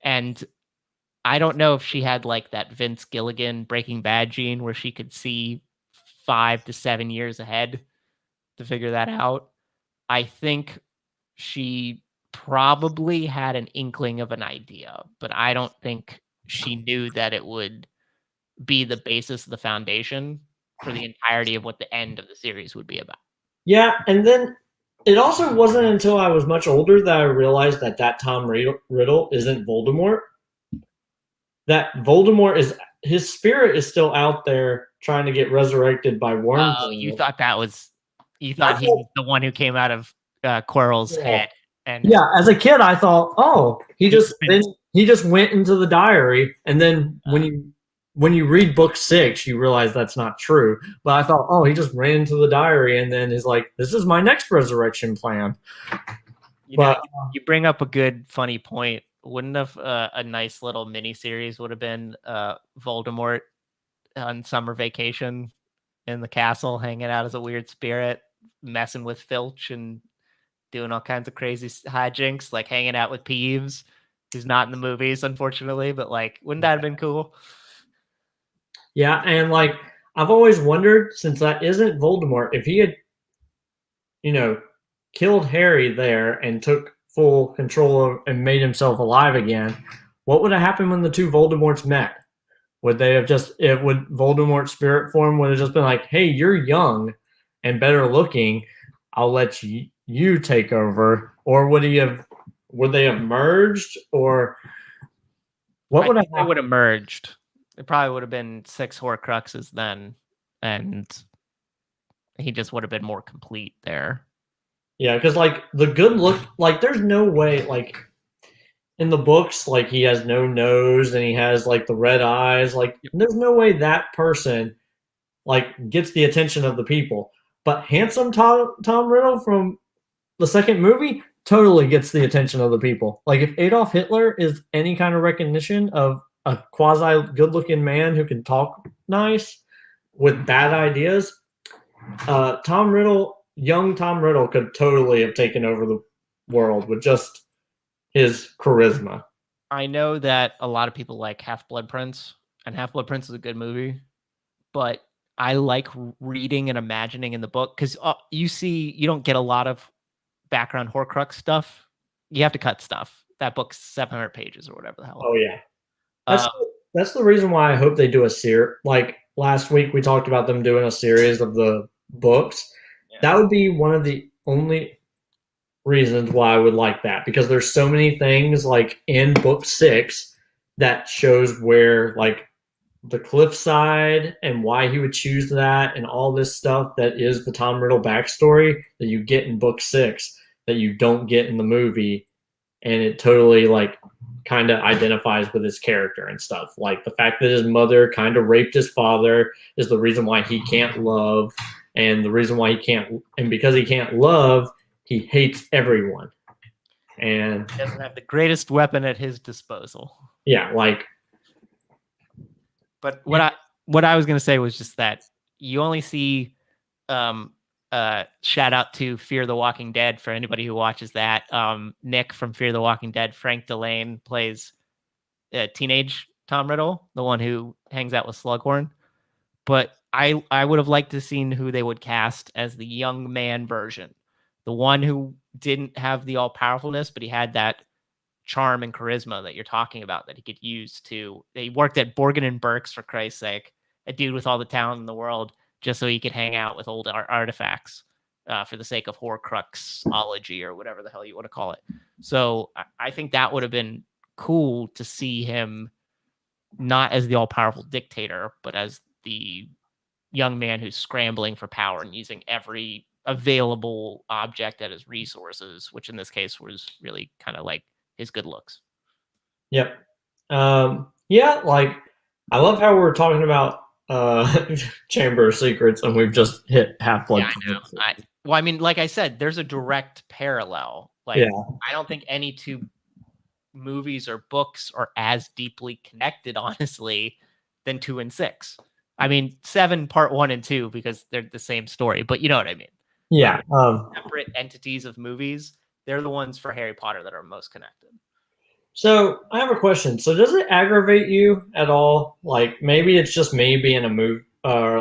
And I don't know if she had like that Vince Gilligan Breaking Bad gene where she could see 5 to 7 years ahead to figure that out. I think she probably had an inkling of an idea, but I don't think she knew that it would be the basis of the foundation for the entirety of what the end of the series would be about. Yeah, and then it also wasn't until I was much older that I realized that Tom Riddle isn't Voldemort. That Voldemort his spirit is still out there trying to get resurrected by wormholes. Oh, you thought he was the one who came out of Quirrell's head. And yeah, as a kid, I thought, oh, he just went into the diary, and then when you read book 6, you realize that's not true. But I thought, oh, he just ran into the diary, and then he's like, this is my next resurrection plan. You bring up a good, funny point. Wouldn't have a nice little mini series would have been Voldemort on summer vacation in the castle, hanging out as a weird spirit, messing with Filch and doing all kinds of crazy hijinks, like hanging out with Peeves, who's not in the movies, unfortunately, but like, wouldn't that have been cool? Yeah, and like, I've always wondered, since that isn't Voldemort, if he had, killed Harry there and took full control and made himself alive again, what would have happened when the two Voldemorts met? Would they have would Voldemort's spirit form would have just been like, hey, you're young and better looking, I'll let you take over? Or would they have merged? Or what would have happened? They would have merged. It probably would have been 6 Horcruxes then, and he just would have been more complete there. Yeah, because like the good look, like there's no way, like in the books, like he has no nose and he has like the red eyes. Like there's no way that person like gets the attention of the people. But handsome Tom Riddle from the second movie totally gets the attention of the people. Like if Adolf Hitler is any kind of recognition of a quasi good looking man who can talk nice with bad ideas, young Tom Riddle could totally have taken over the world with just his charisma. I know that a lot of people like Half-Blood Prince, and Half-Blood Prince is a good movie, but I like reading and imagining in the book because you don't get a lot of background Horcrux stuff. You have to cut stuff. That book's 700 pages or whatever the hell. Oh yeah, that's the reason why I hope they do a series. Like last week, we talked about them doing a series of the books. Yeah. That would be one of the only reasons why I would like that, because there's so many things like in book 6 that shows where like the cliffside and why he would choose that and all this stuff that is the Tom Riddle backstory that you get in book 6 that you don't get in the movie, and it totally like kind of identifies with his character and stuff. Like the fact that his mother kind of raped his father is the reason why he can't love, and the reason why because he can't love, he hates everyone. And he doesn't have the greatest weapon at his disposal. Yeah, like. But what I was gonna say was just that you only see shout out to Fear the Walking Dead for anybody who watches that. Nick from Fear the Walking Dead, Frank Delane, plays teenage Tom Riddle, the one who hangs out with Slughorn. But I would have liked to seen who they would cast as the young man version, the one who didn't have the all powerfulness, but he had that charm and charisma that you're talking about that he could use to. He worked at Borgin and Burke's, for Christ's sake, a dude with all the talent in the world, just so he could hang out with old artifacts for the sake of Horcruxology or whatever the hell you want to call it. So I think that would have been cool to see him not as the all-powerful dictator, but as the young man who's scrambling for power and using every available object at his resources, which in this case was really kind of like his good looks. Yep. Yeah, like I love how we're talking about Chamber of Secrets and we've just hit Half-Blood Yeah, Prince. I know. Well, I mean, like I said, there's a direct parallel. Like, Yeah. I don't think any two movies or books are as deeply connected, honestly, than 2 and 6. I mean, 7 part 1 and 2 because they're the same story, but you know what I mean. Yeah. Separate entities of movies, they're the ones for Harry Potter that are most connected. So I have a question. So does it aggravate you at all? Like maybe it's just me being a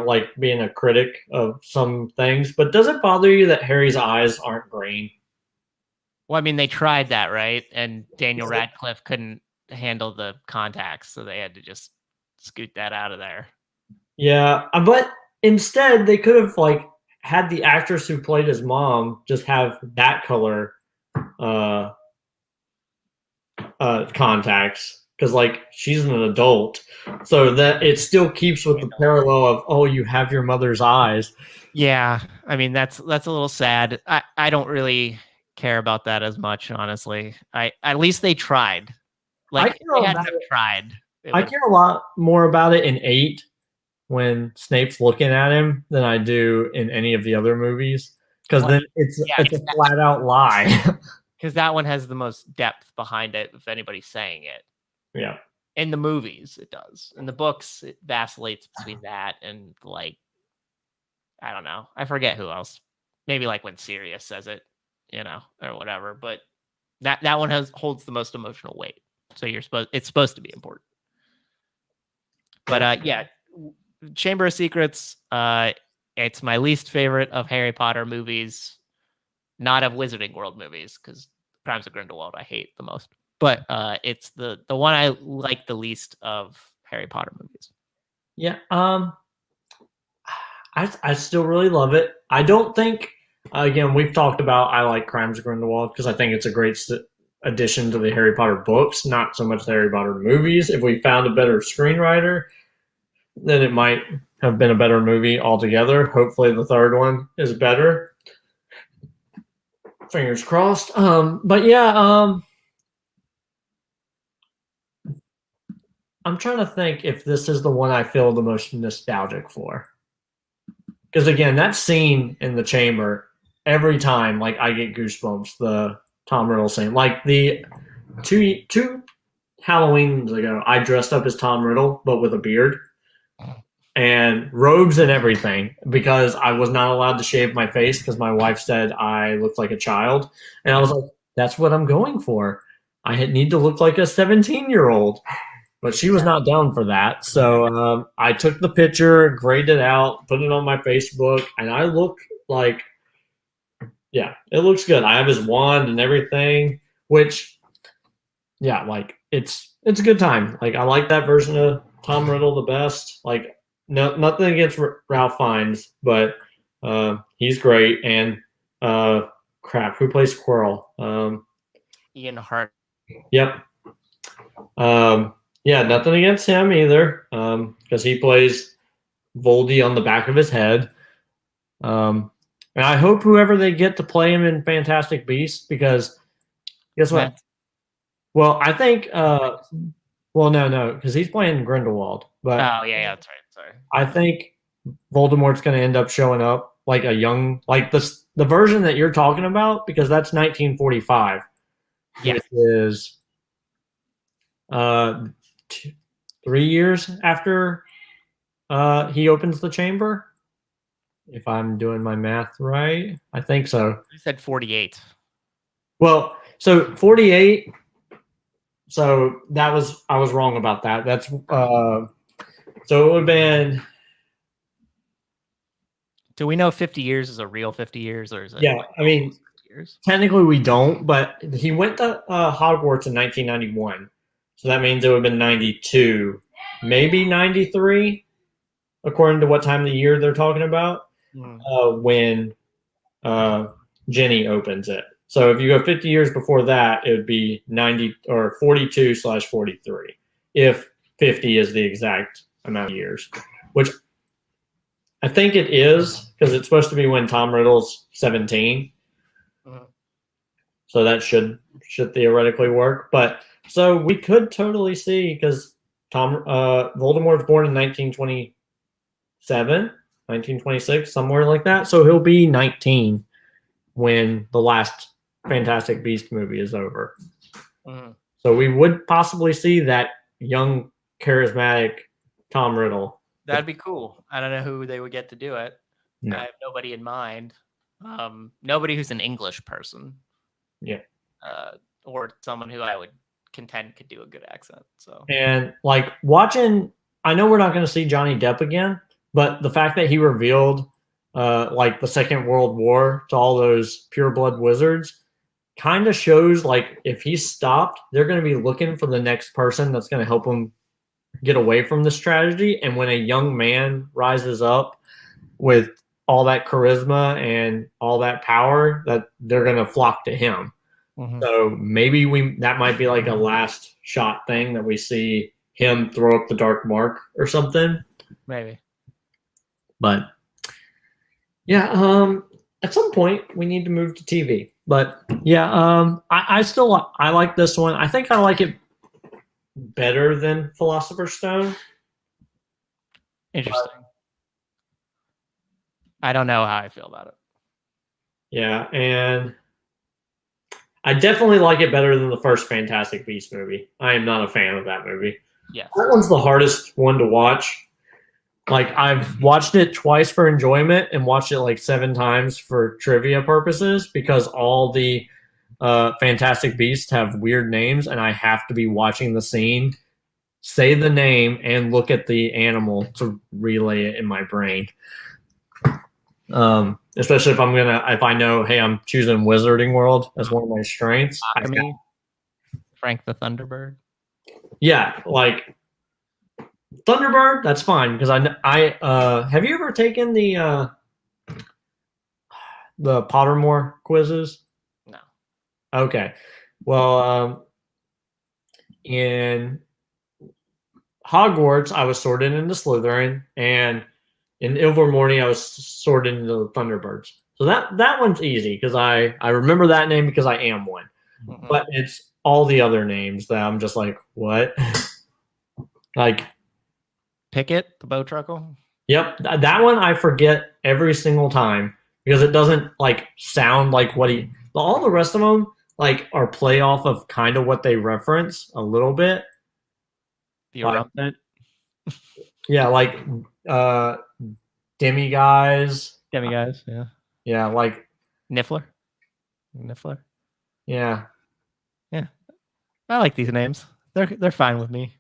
like being a critic of some things, but does it bother you that Harry's eyes aren't green? Well, I mean, they tried that, right? And Daniel Radcliffe couldn't handle the contacts, so they had to just scoot that out of there. Yeah, but instead they could have like had the actress who played his mom just have that color contacts because like she's an adult, so that it still keeps with the parallel of, oh, you have your mother's eyes. Yeah, I mean that's a little sad. I don't really care about that as much, honestly. At least they tried. Like if they hadn't have tried. I care a lot more about it in 8 when Snape's looking at him than I do in any of the other movies, because then it's a flat out lie. Because that one has the most depth behind it, if anybody's saying it. Yeah. In the movies, it does. In the books, it vacillates between that and like, I don't know. I forget who else. Maybe like when Sirius says it, you know, or whatever. But that one holds the most emotional weight. So it's supposed to be important. But yeah, Chamber of Secrets. It's my least favorite of Harry Potter movies. Not of Wizarding World movies, because Crimes of Grindelwald I hate the most. But it's the one I like the least of Harry Potter movies. Yeah. I still really love it. I don't think, again, we've talked about I like Crimes of Grindelwald because I think it's a great addition to the Harry Potter books, not so much the Harry Potter movies. If we found a better screenwriter, then it might have been a better movie altogether. Hopefully the third one is better. Fingers crossed. But yeah, I'm trying to think if this is the one I feel the most nostalgic for. Because again, that scene in the chamber, every time, like I get goosebumps. The Tom Riddle scene, like the two Halloweens ago, I dressed up as Tom Riddle but with a beard and robes and everything because I was not allowed to shave my face because my wife said I looked like a child, and I was like, "That's what I'm going for. I need to look like a 17-year-old." But she was not down for that. So I took the picture, graded it out, put it on my Facebook, and I look like, yeah, it looks good. I have his wand and everything, which, yeah, like it's a good time. Like I like that version of Tom Riddle the best. Like nothing against Ralph Fiennes, but he's great. And crap, who plays Squirrel? Ian Hart. Yep. Yeah, nothing against him either, because he plays Voldy on the back of his head. And I hope whoever they get to play him in Fantastic Beasts, because guess what? Well, I think, well, no, because he's playing Grindelwald. But oh, yeah, that's right. Sorry. I think Voldemort's going to end up showing up like a young, like the version that you're talking about, because that's 1945. Yeah. Which is 3 years after he opens the chamber, if I'm doing my math right. I think so. You said 48. Well, so 48. So I was wrong about that. That's so it would have been. Do we know 50 years is a real 50 years, or is it? Yeah, like I mean, years? Technically we don't, but he went to Hogwarts in 1991, so that means it would have been 92, maybe 93, according to what time of the year they're talking about. When Ginny opens it. So if you go 50 years before that, it would be 90 or 42/43. If 50 is the exact amount of years, which I think it is because it's supposed to be when Tom Riddle's 17. So that should theoretically work. But so we could totally see because Voldemort's born in 1927, 1926, somewhere like that. So he'll be 19 when the last Fantastic Beast movie is over. So we would possibly see that young, charismatic Tom Riddle. That'd be cool. I don't know who they would get to do it. No. I have nobody in mind. Nobody who's an English person. Yeah. Or someone who I would contend could do a good accent. So and like watching, I know we're not going to see Johnny Depp again, but the fact that he revealed like the Second World War to all those pureblood wizards kind of shows like if he's stopped, they're going to be looking for the next person that's going to help him get away from this tragedy. And when a young man rises up with all that charisma and all that power, that they're going to flock to him. So maybe that might be like a last shot thing that we see him throw up the dark mark or something. Maybe. But yeah, at some point we need to move to TV. But yeah, I still like this one. I think I like it better than Philosopher's Stone. Interesting. I don't know how I feel about it. Yeah, and I definitely like it better than the first Fantastic Beasts movie. I am not a fan of that movie. Yeah. That one's the hardest one to watch. Like, I've watched it twice for enjoyment and watched it like 7 times for trivia purposes because all the Fantastic Beasts have weird names and I have to be watching the scene, say the name, and look at the animal to relay it in my brain. Especially if I know, hey, I'm choosing Wizarding World as one of my strengths. Frank the Thunderbird. Yeah, like Thunderbird, that's fine because I have you ever taken the Pottermore quizzes? No. Okay. Well, in Hogwarts, I was sorted into Slytherin, and in Ilvermorny, I was sorted into the Thunderbirds. So that one's easy because I remember that name because I am one. But it's all the other names that I'm just like, what? Like Pickett, the Bowtruckle? Yep, that one I forget every single time because it doesn't like sound like what he. All the rest of them like are play off of kind of what they reference a little bit. The Erumpent? Yeah, like Demiguise, yeah. Yeah, like Niffler. Yeah. I like these names. They're fine with me.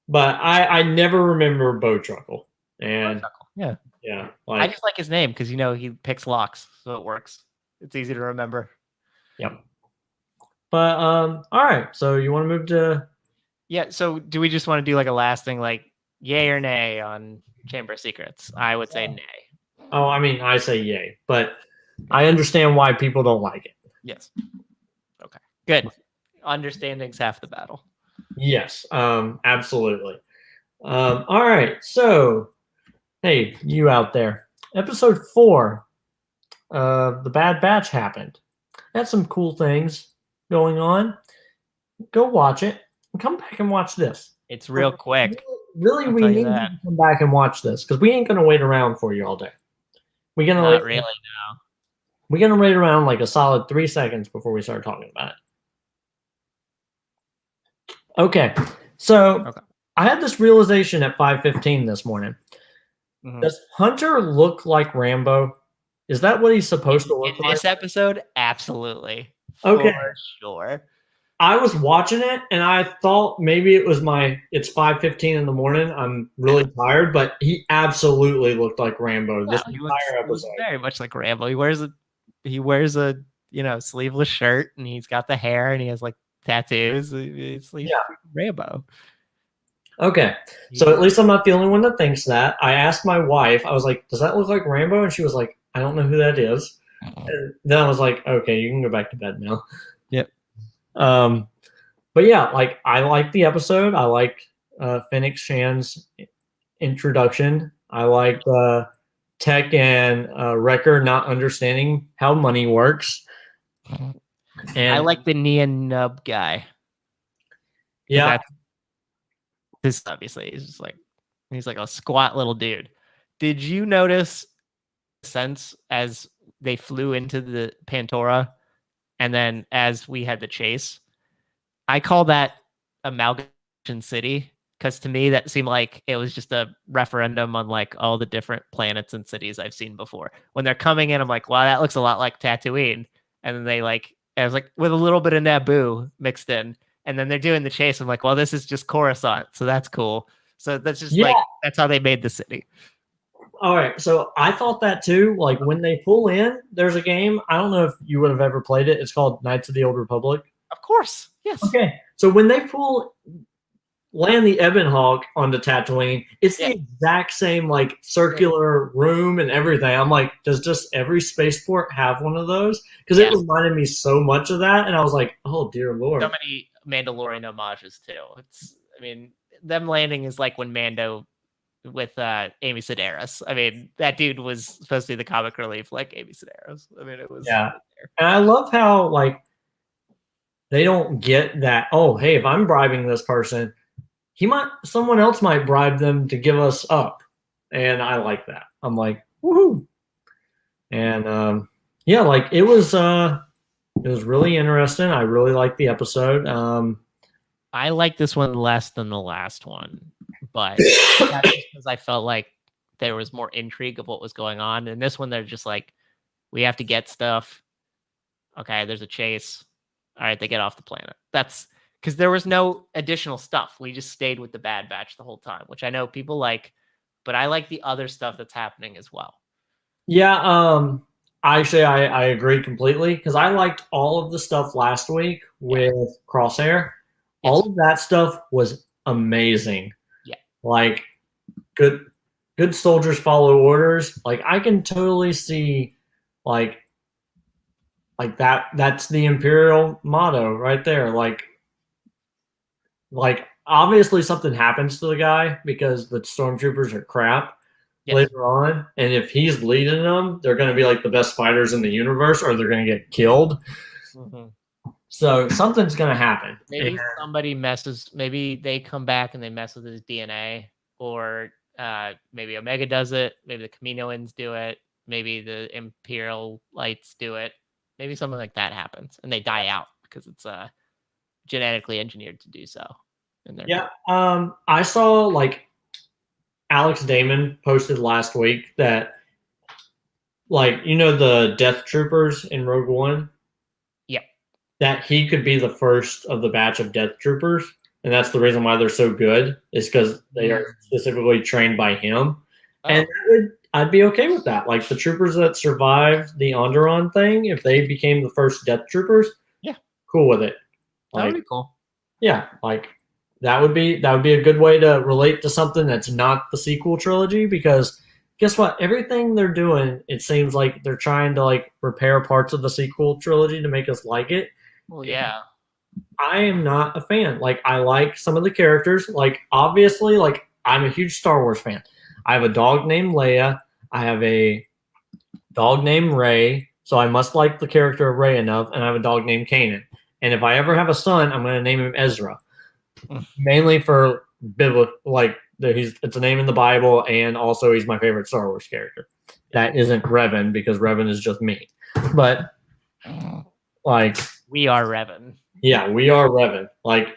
But I never remember Bowtruckle. And yeah. Like, I just like his name because he picks locks, so it works. It's easy to remember. Yep. But all right. So you want to move to? Yeah. So do we just want to do like a last thing, like yay or nay on Chamber of Secrets? I would say nay. Oh, I mean, I say yay, but I understand why people don't like it. Yes. Okay. Good. Understanding's half the battle. Yes. Absolutely. All right. So, hey, you out there. Episode 4 of The Bad Batch happened. Had some cool things going on. Go watch it and come back and watch this. It's real quick. Really, we need to come back and watch this because we ain't going to wait around for you all day. We're going to Not really, no. We're going to wait around like a solid 3 seconds before we start talking about it. Okay. So I had this realization at 5:15 this morning. Does Hunter look like Rambo? Is that what he's supposed to look like? In this episode, absolutely. Okay. For sure. I was watching it and I thought maybe it's 5:15 in the morning. I'm really tired, but he absolutely looked like Rambo this entire episode. Looks very much like Rambo. He wears a sleeveless shirt and he's got the hair and he has like tattoos. He's Rambo. Okay. So at least I'm not the only one that thinks that. I asked my wife, I was like, does that look like Rambo? And she was like, I don't know who that is. And then I was like, okay, you can go back to bed now. Yep. But yeah, like I liked the episode. I liked Fennec Shan's introduction I like Tech and Wrecker not understanding how money works. And I like the Nia Nub guy. yeah, This obviously he's like a squat little dude. Did you notice sense as they flew into the Pantora and then as we had the chase? I call that Amalgamation City because to me that seemed like it was just a referendum on like all the different planets and cities I've seen before. When they're coming in, I'm like, wow, that looks a lot like Tatooine. And then I was like, with a little bit of Naboo mixed in. And then they're doing the chase. I'm like, well, this is just Coruscant, so that's cool. So that's just yeah. that's how they made the city. All right, so I thought that too. Like when they pull in, there's a game. I don't know if you would have ever played it. It's called Knights of the Old Republic. Of course, yes. Okay, so when they land the Ebon Hawk onto Tatooine, it's the exact same like circular room and everything. I'm like, does just every spaceport have one of those? Because it reminded me so much of that, and I was like, oh dear lord. So many Mandalorian homages too. Them landing is like when Mando with Amy Sedaris. I mean, that dude was supposed to be the comic relief like Amy Sedaris. I mean, it was and I love how like they don't get that. Oh, hey, if I'm bribing this person, someone else might bribe them to give us up, and I like that. I'm like, woohoo! And yeah, like it was really interesting. I really liked the episode. I like this one less than the last one, but that's just because I felt like there was more intrigue of what was going on. And this one, they're just like, we have to get stuff. Okay, there's a chase. All right, they get off the planet. That's because there was no additional stuff. We just stayed with the Bad Batch the whole time, which I know people like, but I like the other stuff that's happening as well. Yeah, actually, I agree completely because I liked all of the stuff last week with Crosshair. Yes. All of that stuff was amazing. Yeah, like good soldiers follow orders. Like I can totally see like that. That's the Imperial motto right there. Like obviously something happens to the guy because the stormtroopers are crap later on, and if he's leading them, they're going to be like the best fighters in the universe, or they're going to get killed. Mm-hmm. So something's going to happen. Maybe somebody messes. Maybe they come back and they mess with his DNA, or maybe Omega does it. Maybe the Kaminoans do it. Maybe the Imperial Lights do it. Maybe something like that happens, and they die out because it's genetically engineered to do so. I saw like Alex Damon posted last week that like the Death Troopers in Rogue One. Yeah. That he could be the first of the batch of Death Troopers, and that's the reason why they're so good is because they are specifically trained by him. Oh. And I'd be okay with that. Like the troopers that survived the Onderon thing, if they became the first Death Troopers, cool with it. That would be cool. Yeah, like that would be a good way to relate to something that's not the sequel trilogy, because guess what? Everything they're doing, it seems like they're trying to like repair parts of the sequel trilogy to make us like it. Well, yeah. I am not a fan. Like I like some of the characters. Like obviously, like I'm a huge Star Wars fan. I have a dog named Leia. I have a dog named Rey. So I must like the character of Rey enough, and I have a dog named Kanan. And if I ever have a son, I'm going to name him Ezra. Mainly for biblical, like it's a name in the Bible, and also he's my favorite Star Wars character. That isn't Revan, because Revan is just me. But like we are Revan. Yeah, we are Revan. Like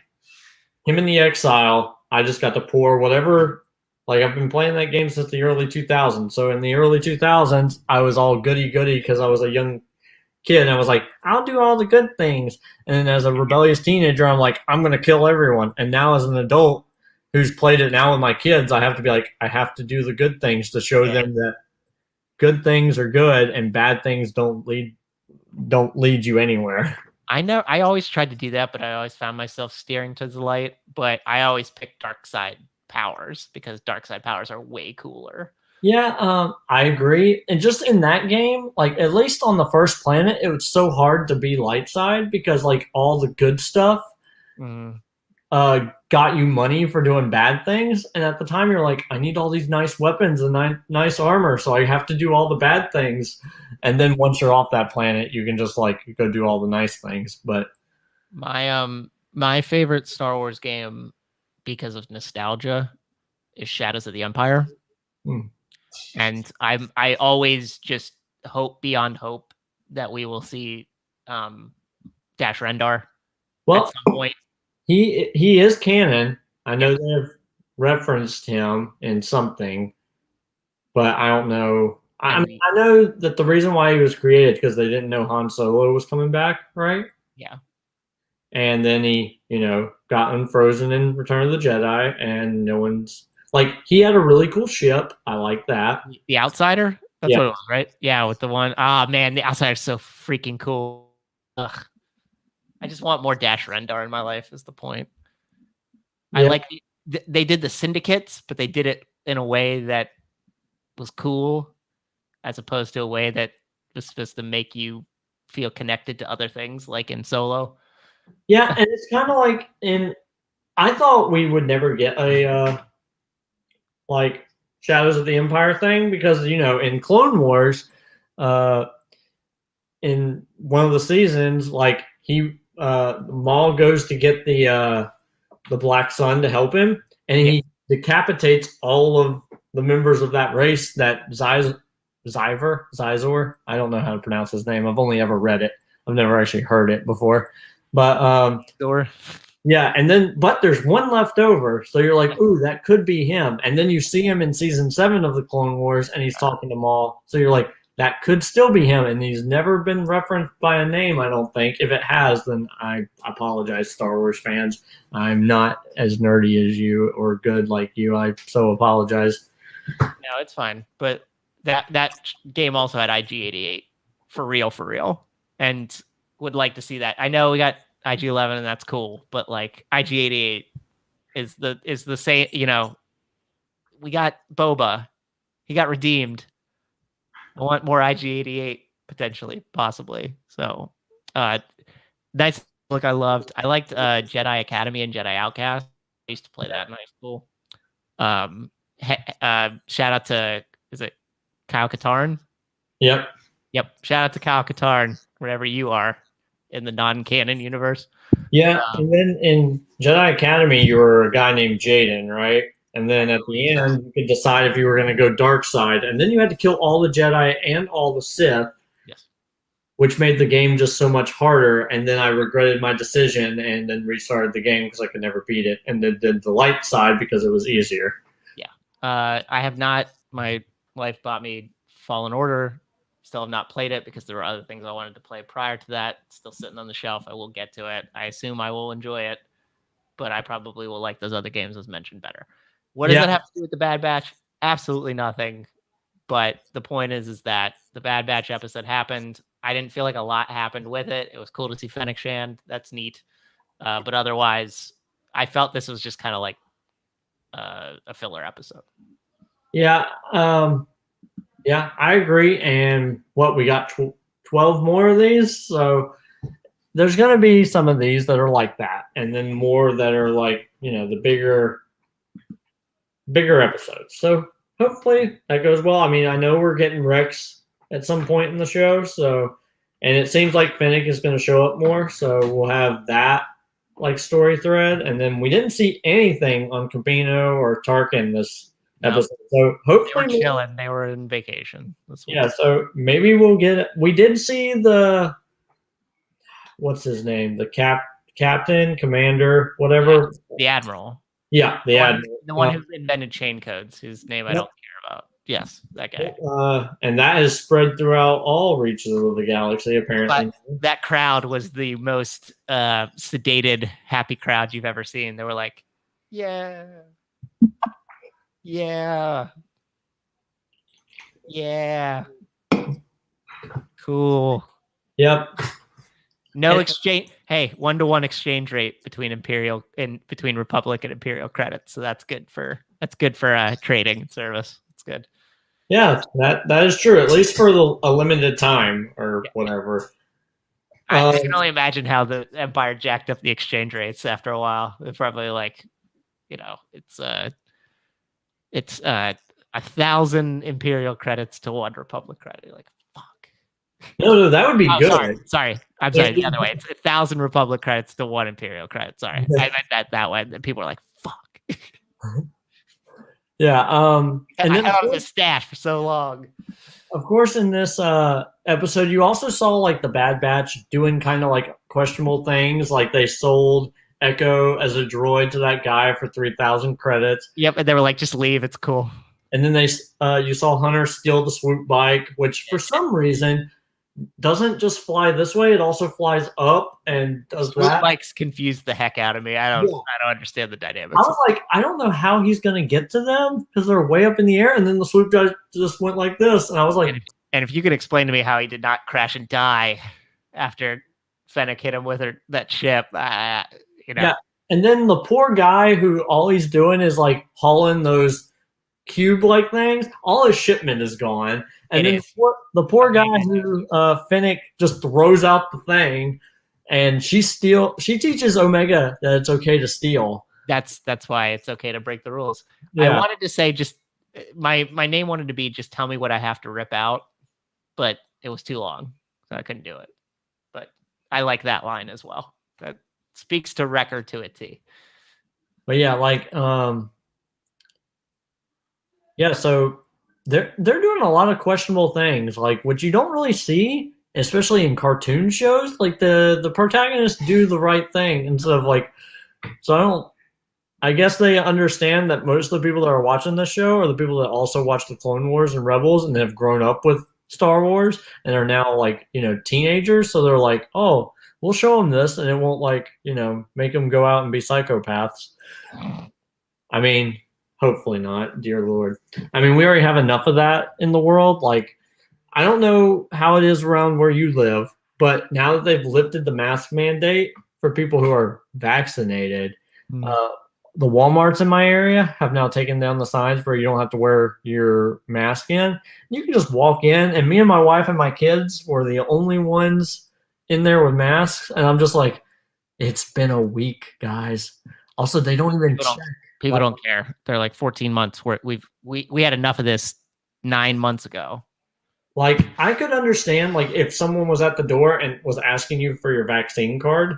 him in the Exile, I just got to pour whatever. Like I've been playing that game since the early 2000s. So in the early 2000s, I was all goody because I was a young kid, and I was like, I'll do all the good things. And then as a rebellious teenager, I'm like, I'm going to kill everyone. And now as an adult who's played it now with my kids, I have to be like, I have to do the good things to show them that good things are good and bad things don't lead you anywhere. I know I always tried to do that, but I always found myself steering to the light. But I always picked dark side powers because dark side powers are way cooler. Yeah, I agree. And just in that game, like at least on the first planet, it was so hard to be light side because like all the good stuff got you money for doing bad things, and at the time you're like, I need all these nice weapons and nice armor, so I have to do all the bad things. And then once you're off that planet, you can just like go do all the nice things. But my favorite Star Wars game because of nostalgia is Shadows of the Empire. And I always just hope beyond hope that we will see Dash Rendar at some point. He is canon. I know they have referenced him in something, but I don't know. I mean, I know that the reason why he was created because they didn't know Han Solo was coming back, right? Yeah. And then he, got unfrozen in Return of the Jedi, and no one's like, he had a really cool ship. I like that. The Outsider? That's what it was, right? Yeah, with the one. Man, the Outsider's so freaking cool. Ugh. I just want more Dash Rendar in my life is the point. Yeah. I like they did the syndicates, but they did it in a way that was cool as opposed to a way that was supposed to make you feel connected to other things like in Solo. Yeah, and it's kind of like I thought we would never get a like Shadows of the Empire thing because in Clone Wars, in one of the seasons, like Maul goes to get the Black Sun to help him, and he decapitates all of the members of that race. That Zizor. I don't know how to pronounce his name. I've only ever read it. I've never actually heard it before. But yeah, and then but there's one left over, so you're like, ooh, that could be him. And then you see him in season 7 of the Clone Wars, and he's talking to Maul. So you're like, that could still be him, and he's never been referenced by a name, I don't think. If it has, then I apologize, Star Wars fans. I'm not as nerdy as you or good like you. I so apologize. No, it's fine. But that game also had IG-88 for real, and would like to see that. I know we got IG-11, and that's cool, but like IG-88 is the same. We got Boba, he got redeemed. I want more IG-88 potentially, possibly. So, nice look. I liked Jedi Academy and Jedi Outcast. I used to play that in high school. Shout out to is it Kyle Katarn? Yep. Shout out to Kyle Katarn, wherever you are in the non-canon universe. Yeah, and then in Jedi Academy, you were a guy named Jaden, right? And then at the end, you could decide if you were going to go dark side. And then you had to kill all the Jedi and all the Sith, which made the game just so much harder. And then I regretted my decision and then restarted the game because I could never beat it. And then did the light side because it was easier. Yeah. I have not. My wife bought me Fallen Order. Still have not played it because there were other things I wanted to play prior to that. Still sitting on the shelf. I will get to it. I assume I will enjoy it, but I probably will like those other games as mentioned better. What does that have to do with the Bad Batch? Absolutely nothing. But the point is that the Bad Batch episode happened. I didn't feel like a lot happened with it. It was cool to see Fennec Shand. That's neat. But otherwise, I felt this was just kind of like a filler episode. Yeah. Yeah, I agree. And we got 12 more of these. So there's going to be some of these that are like that. And then more that are like, the bigger episodes. So hopefully that goes well. I mean, I know we're getting Rex at some point in the show. So, and it seems like Fennec is going to show up more. So we'll have that like story thread. And then we didn't see anything on Campino or Tarkin this episode. So hopefully they were chilling. They were in vacation. So maybe we'll get it. We did see what's his name? The captain, commander, whatever. The admiral. Yeah, the one who invented chain codes, whose name I don't care about. Yes, that guy. And that is spread throughout all reaches of the galaxy, apparently. But that crowd was the most sedated, happy crowd you've ever seen. They were like, yeah. Cool. Yep. No exchange. Hey, 1-to-1 exchange rate between Republic and Imperial credits. So that's good for trading service. It's good. Yeah, that is true. At least for a limited time or whatever. I can only imagine how the Empire jacked up the exchange rates after a while. It's probably like, it's 1,000 Imperial credits to 1 Republic credit. You're like, fuck. No, that would be good. Sorry. I'm sorry. The other way. It's 1,000 Republic credits to 1 Imperial credit. Sorry, I meant that way. And people are like, fuck. Yeah. And I had the stash for so long. Of course, in this episode, you also saw like the Bad Batch doing kind of like questionable things. Like they sold Echo as a droid to that guy for 3,000 credits. Yep, and they were like, "Just leave, it's cool." And then you saw Hunter steal the swoop bike, which for some reason doesn't just fly this way; it also flies up and does swoop that. Bikes confused the heck out of me. I don't understand the dynamics. I was like, I don't know how he's going to get to them because they're way up in the air, and then the swoop just went like this, and I was like, and if you could explain to me how he did not crash and die after Fennec hit him with that ship, Yeah, and then the poor guy who all he's doing is like hauling those cube-like things. All his shipment is gone, and then the poor guy who Fennec just throws out the thing, and she teaches Omega that it's okay to steal. That's why it's okay to break the rules. Yeah. I wanted to say just my name wanted to be just tell me what I have to rip out, but it was too long, so I couldn't do it. But I like that line as well. That speaks to Wrecker to a T. But yeah, like so they're doing a lot of questionable things, like what you don't really see, especially in cartoon shows. Like the protagonists do the right thing instead of like. So I guess they understand that most of the people that are watching this show are the people that also watch the Clone Wars and Rebels and have grown up with Star Wars and are now like teenagers. So they're like, oh, we'll show them this, and it won't like make them go out and be psychopaths. I mean, hopefully not, dear Lord. I mean, we already have enough of that in the world. Like, I don't know how it is around where you live, but now that they've lifted the mask mandate for people who are vaccinated, the Walmarts in my area have now taken down the signs where you don't have to wear your mask in. You can just walk in, and me and my wife and my kids were the only ones in there with masks, and I'm just like, it's been a week, guys. Also, they don't even check. People don't care. They're like 14 months. We had enough of this 9 months ago. Like, I could understand like if someone was at the door and was asking you for your vaccine card,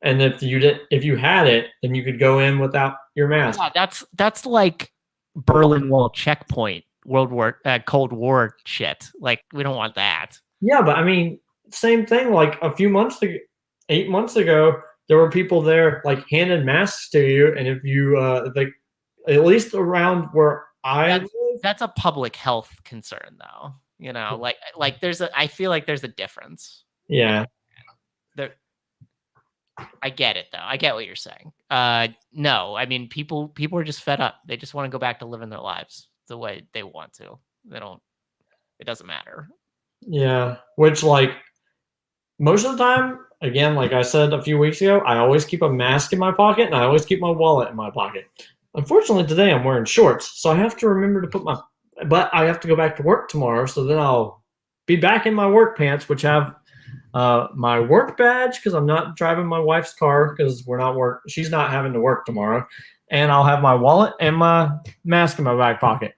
and if you had it, then you could go in without your mask. Yeah, that's like Berlin Wall checkpoint, Cold War shit. Like, we don't want that. Yeah, but I mean, same thing. Like a few months ago, 8 months ago, there were people there like handing masks to you, and if you at least around where I live, that's a public health concern, though. Like I feel like there's a difference. Yeah. I get it though. I get what you're saying. No, I mean people are just fed up. They just want to go back to living their lives the way they want to. It doesn't matter. Yeah, which like most of the time, again, like I said a few weeks ago, I always keep a mask in my pocket and I always keep my wallet in my pocket. Unfortunately, today I'm wearing shorts, so I have to remember to but I have to go back to work tomorrow, so then I'll be back in my work pants, which have my work badge because I'm not driving my wife's car because she's not having to work tomorrow, and I'll have my wallet and my mask in my back pocket.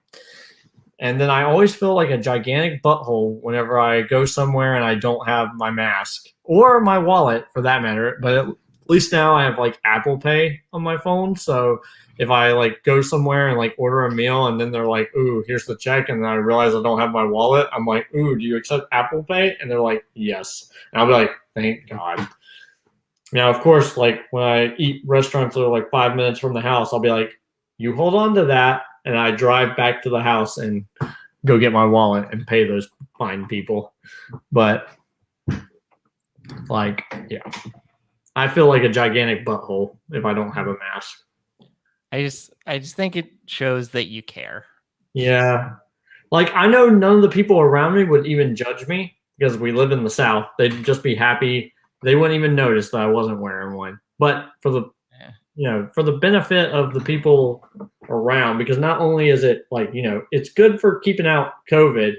And then I always feel like a gigantic butthole whenever I go somewhere and I don't have my mask or my wallet for that matter. But at least now I have like Apple Pay on my phone. So if I like go somewhere and like order a meal and then they're like, ooh, here's the check. And then I realize I don't have my wallet. I'm like, ooh, do you accept Apple Pay? And they're like, yes. And I'll be like, thank God. Now, of course, like when I eat restaurants that are like 5 minutes from the house, I'll be like, you hold on to that. And I drive back to the house and go get my wallet and pay those fine people. But like, yeah, I feel like a gigantic butthole if I don't have a mask. I just think it shows that you care. Yeah. Like, I know none of the people around me would even judge me because we live in the South. They'd just be happy. They wouldn't even notice that I wasn't wearing one. But for the for the benefit of the people around, because not only is it like, it's good for keeping out COVID,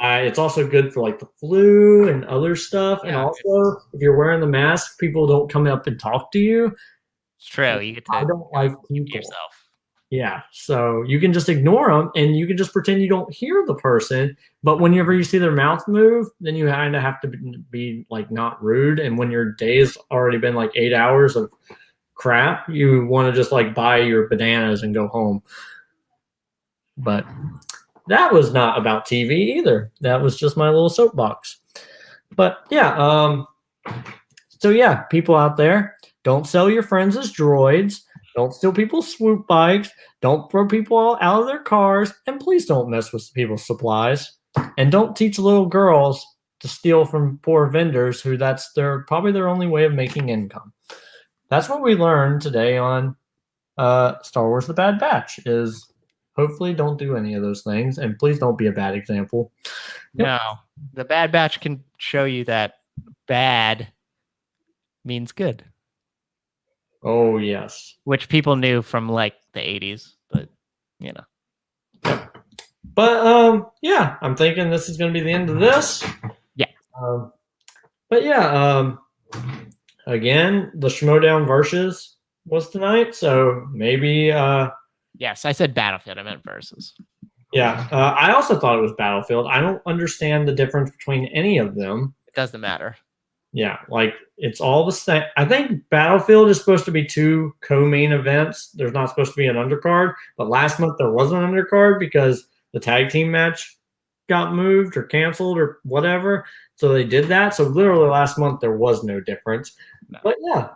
It's also good for like the flu and other stuff. And Yeah, also, if you're wearing the mask, people don't come up and talk to you. it's true. You get to I don't like keep people. yourself. Yeah, so you can just ignore them and you can just pretend you don't hear the person. But whenever you see their mouth move, then you kind of have to be like not rude. And when your day's already been like 8 hours of crap, you want to just like buy your bananas and go home. But that was not about TV either. That was just my little soapbox. But yeah, so yeah, people out there, don't sell your friends as droids. Don't steal people's swoop bikes. Don't throw people out of their cars. And please don't mess with people's supplies. And don't teach little girls to steal from poor vendors who that's probably their only way of making income. That's what we learned today on Star Wars The Bad Batch is hopefully don't do any of those things. And please don't be a bad example. No, the Bad Batch can show you that bad means good. Oh, yes. Which people knew from like the 80s, but you know. But yeah, I'm thinking this is going to be the end of this. Yeah. But yeah, again, the Schmoedown Versus was tonight, so maybe. Yes, I said Battlefield. I meant Versus. Yeah, I also thought it was Battlefield. I don't understand the difference between any of them. It doesn't matter. Yeah, like it's all the same. I think Battlefield is supposed to be 2 co-main events. There's not supposed to be an undercard, but last month there was an undercard because the tag team match got moved or canceled or whatever. So they did that. So literally last month there was no difference. No. But yeah,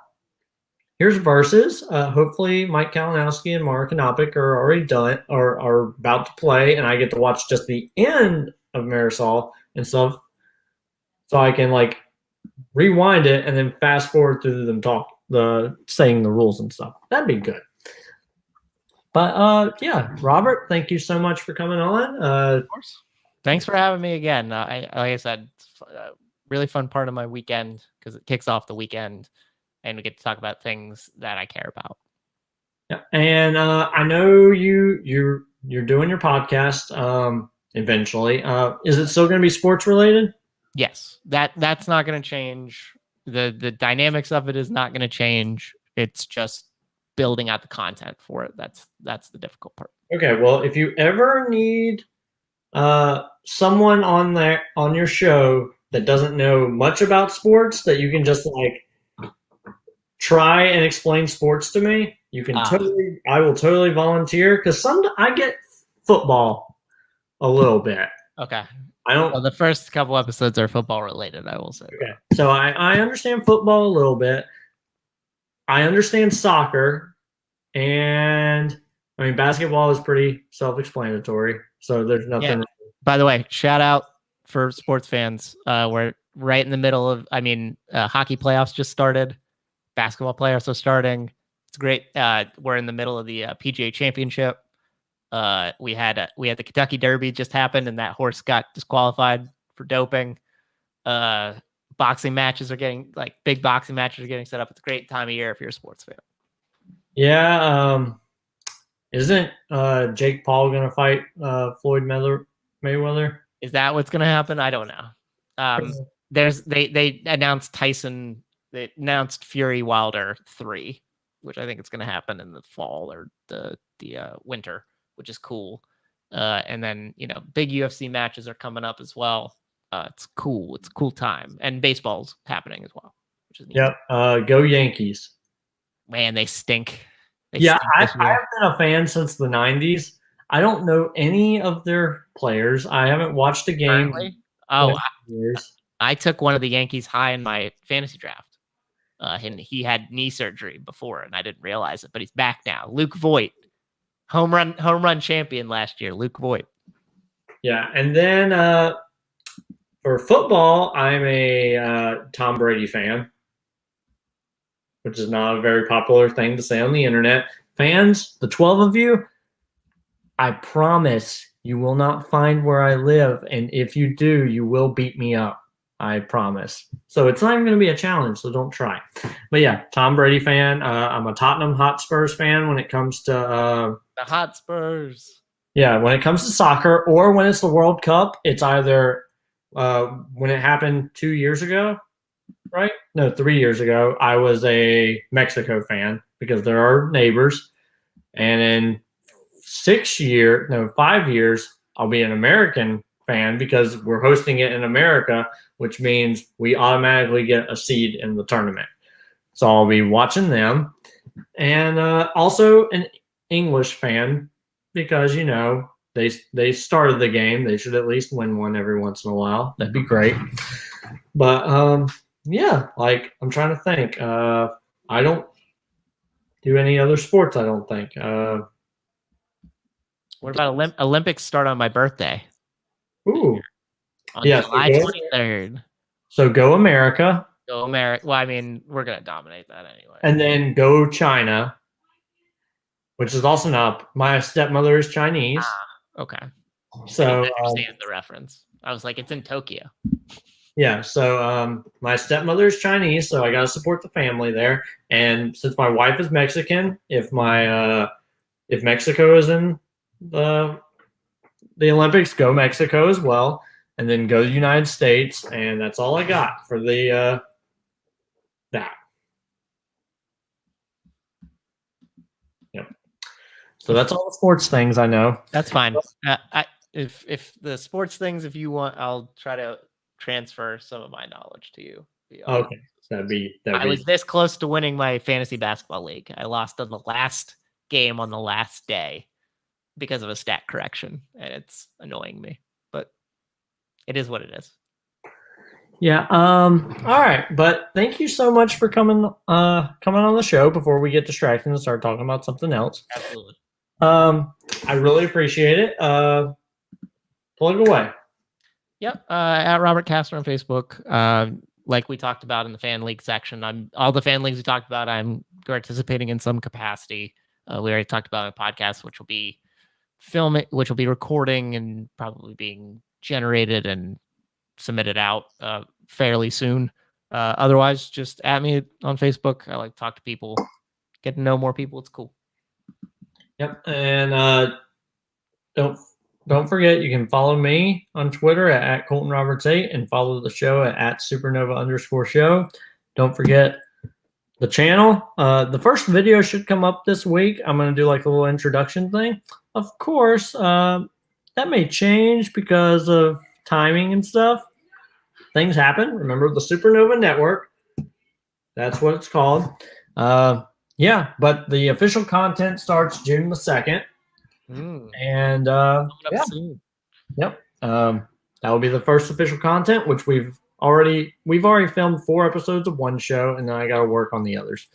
here's Versus. Hopefully Mike Kalinowski and Mark Anopik are already done or are about to play, and I get to watch just the end of Marisol and stuff, so I can like rewind it and then fast forward through them saying the rules and stuff. That'd be good. But yeah, Robert, thank you so much for coming on. Of course. Thanks for having me again. Like I said, it's a really fun part of my weekend because it kicks off the weekend, and we get to talk about things that I care about. Yeah, and I know you're doing your podcast eventually. Is it still going to be sports related? Yes, that's not going to change. The dynamics of it is not going to change. It's just building out the content for it. That's the difficult part. Okay, well, if you ever need someone on your show that doesn't know much about sports, that you can just like try and explain sports to me, you can I will totally volunteer because I get football a little bit. Okay. Well, the first couple episodes are football related, I will say. Okay. So I understand football a little bit. I understand soccer, and I mean basketball is pretty self-explanatory. So there's nothing. Yeah. By the way, shout out for sports fans. We're right in the middle of. Hockey playoffs just started. Basketball playoffs are starting. It's great. We're in the middle of the PGA Championship. We had the Kentucky Derby just happened, and that horse got disqualified for doping. Boxing matches are getting big boxing matches are getting set up. It's a great time of year if you're a sports fan. Yeah. Isn't Jake Paul going to fight Floyd Mayweather? Is that what's going to happen? I don't know. They announced Tyson. They announced Fury Wilder 3, which I think it's going to happen in the fall or the winter, which is cool. And then, big UFC matches are coming up as well. It's cool. It's a cool time. And baseball's happening as well, which is neat. Yep. Go Yankees. Man, they stink. I've been a fan since the 90s. I don't know any of their players. I haven't watched a game. Years. I took one of the Yankees high in my fantasy draft. And he had knee surgery before, and I didn't realize it, but he's back now. Luke Voit. Home run champion last year, Luke Voit. Yeah, and then for football, I'm a Tom Brady fan, which is not a very popular thing to say on the internet. Fans, the 12 of you, I promise you will not find where I live, and if you do, you will beat me up. I promise. So it's not even going to be a challenge, so don't try. But yeah, Tom Brady fan. I'm a Tottenham Hotspurs fan when it comes to the Hotspurs. Yeah, when it comes to soccer or when it's the World Cup, it's either when it happened 2 years ago, right? No, 3 years ago, I was a Mexico fan because they're our neighbors. And in 5 years, I'll be an American fan because we're hosting it in America, which means we automatically get a seed in the tournament. So I'll be watching them. And also an English fan because they started the game. They should at least win one every once in a while. That'd be great. But yeah, like I'm trying to think. I don't do any other sports. I don't think. What about Olympics start on my birthday? Ooh, On yeah. July 23rd. So go America. Go America. Well, I mean, we're gonna dominate that anyway. And then go China, which is also not. My stepmother is Chinese. Okay. So I don't understand the reference. I was like, it's in Tokyo. Yeah, so my stepmother is Chinese, so I got to support the family there. And since my wife is Mexican, if Mexico is in the Olympics, go Mexico as well, and then go to the United States. And that's all I got for the that. Yep. So that's all the sports things I know. That's fine. If the sports things, if you want, I'll try to transfer some of my knowledge to you. Okay, that'd be. I was this close to winning my fantasy basketball league. I lost on the last game on the last day because of a stat correction, and it's annoying me. But it is what it is. Yeah. All right. But thank you so much for coming on the show before we get distracted and start talking about something else. Absolutely. I really appreciate it. Plug away. Yep. At Robert Castner on Facebook. Like we talked about in the fan league section, all the fan leagues we talked about, I'm participating in some capacity. We already talked about a podcast, which will be recording and probably being generated and submitted out fairly soon. Otherwise, just at me on Facebook. I like to talk to people, get to know more people. It's cool. Yep. And don't forget, you can follow me on Twitter at ColtonRoberts8 and follow the show at SuperNova_show. Don't forget the channel. The first video should come up this week. I'm going to do like a little introduction thing. Of course, that may change because of timing and stuff. Things happen. Remember the Supernova Network. That's what it's called. Yeah, but the official content starts June the 2nd. And yeah. Yep. That will be the first official content, which we've already filmed 4 episodes of one show, and then I got to work on the others.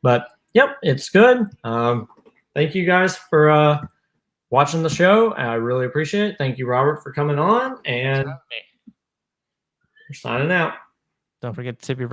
But yep, it's good. Thank you guys for watching the show. I really appreciate it. Thank you, Robert, for coming on, and we're signing out. Don't forget to tip your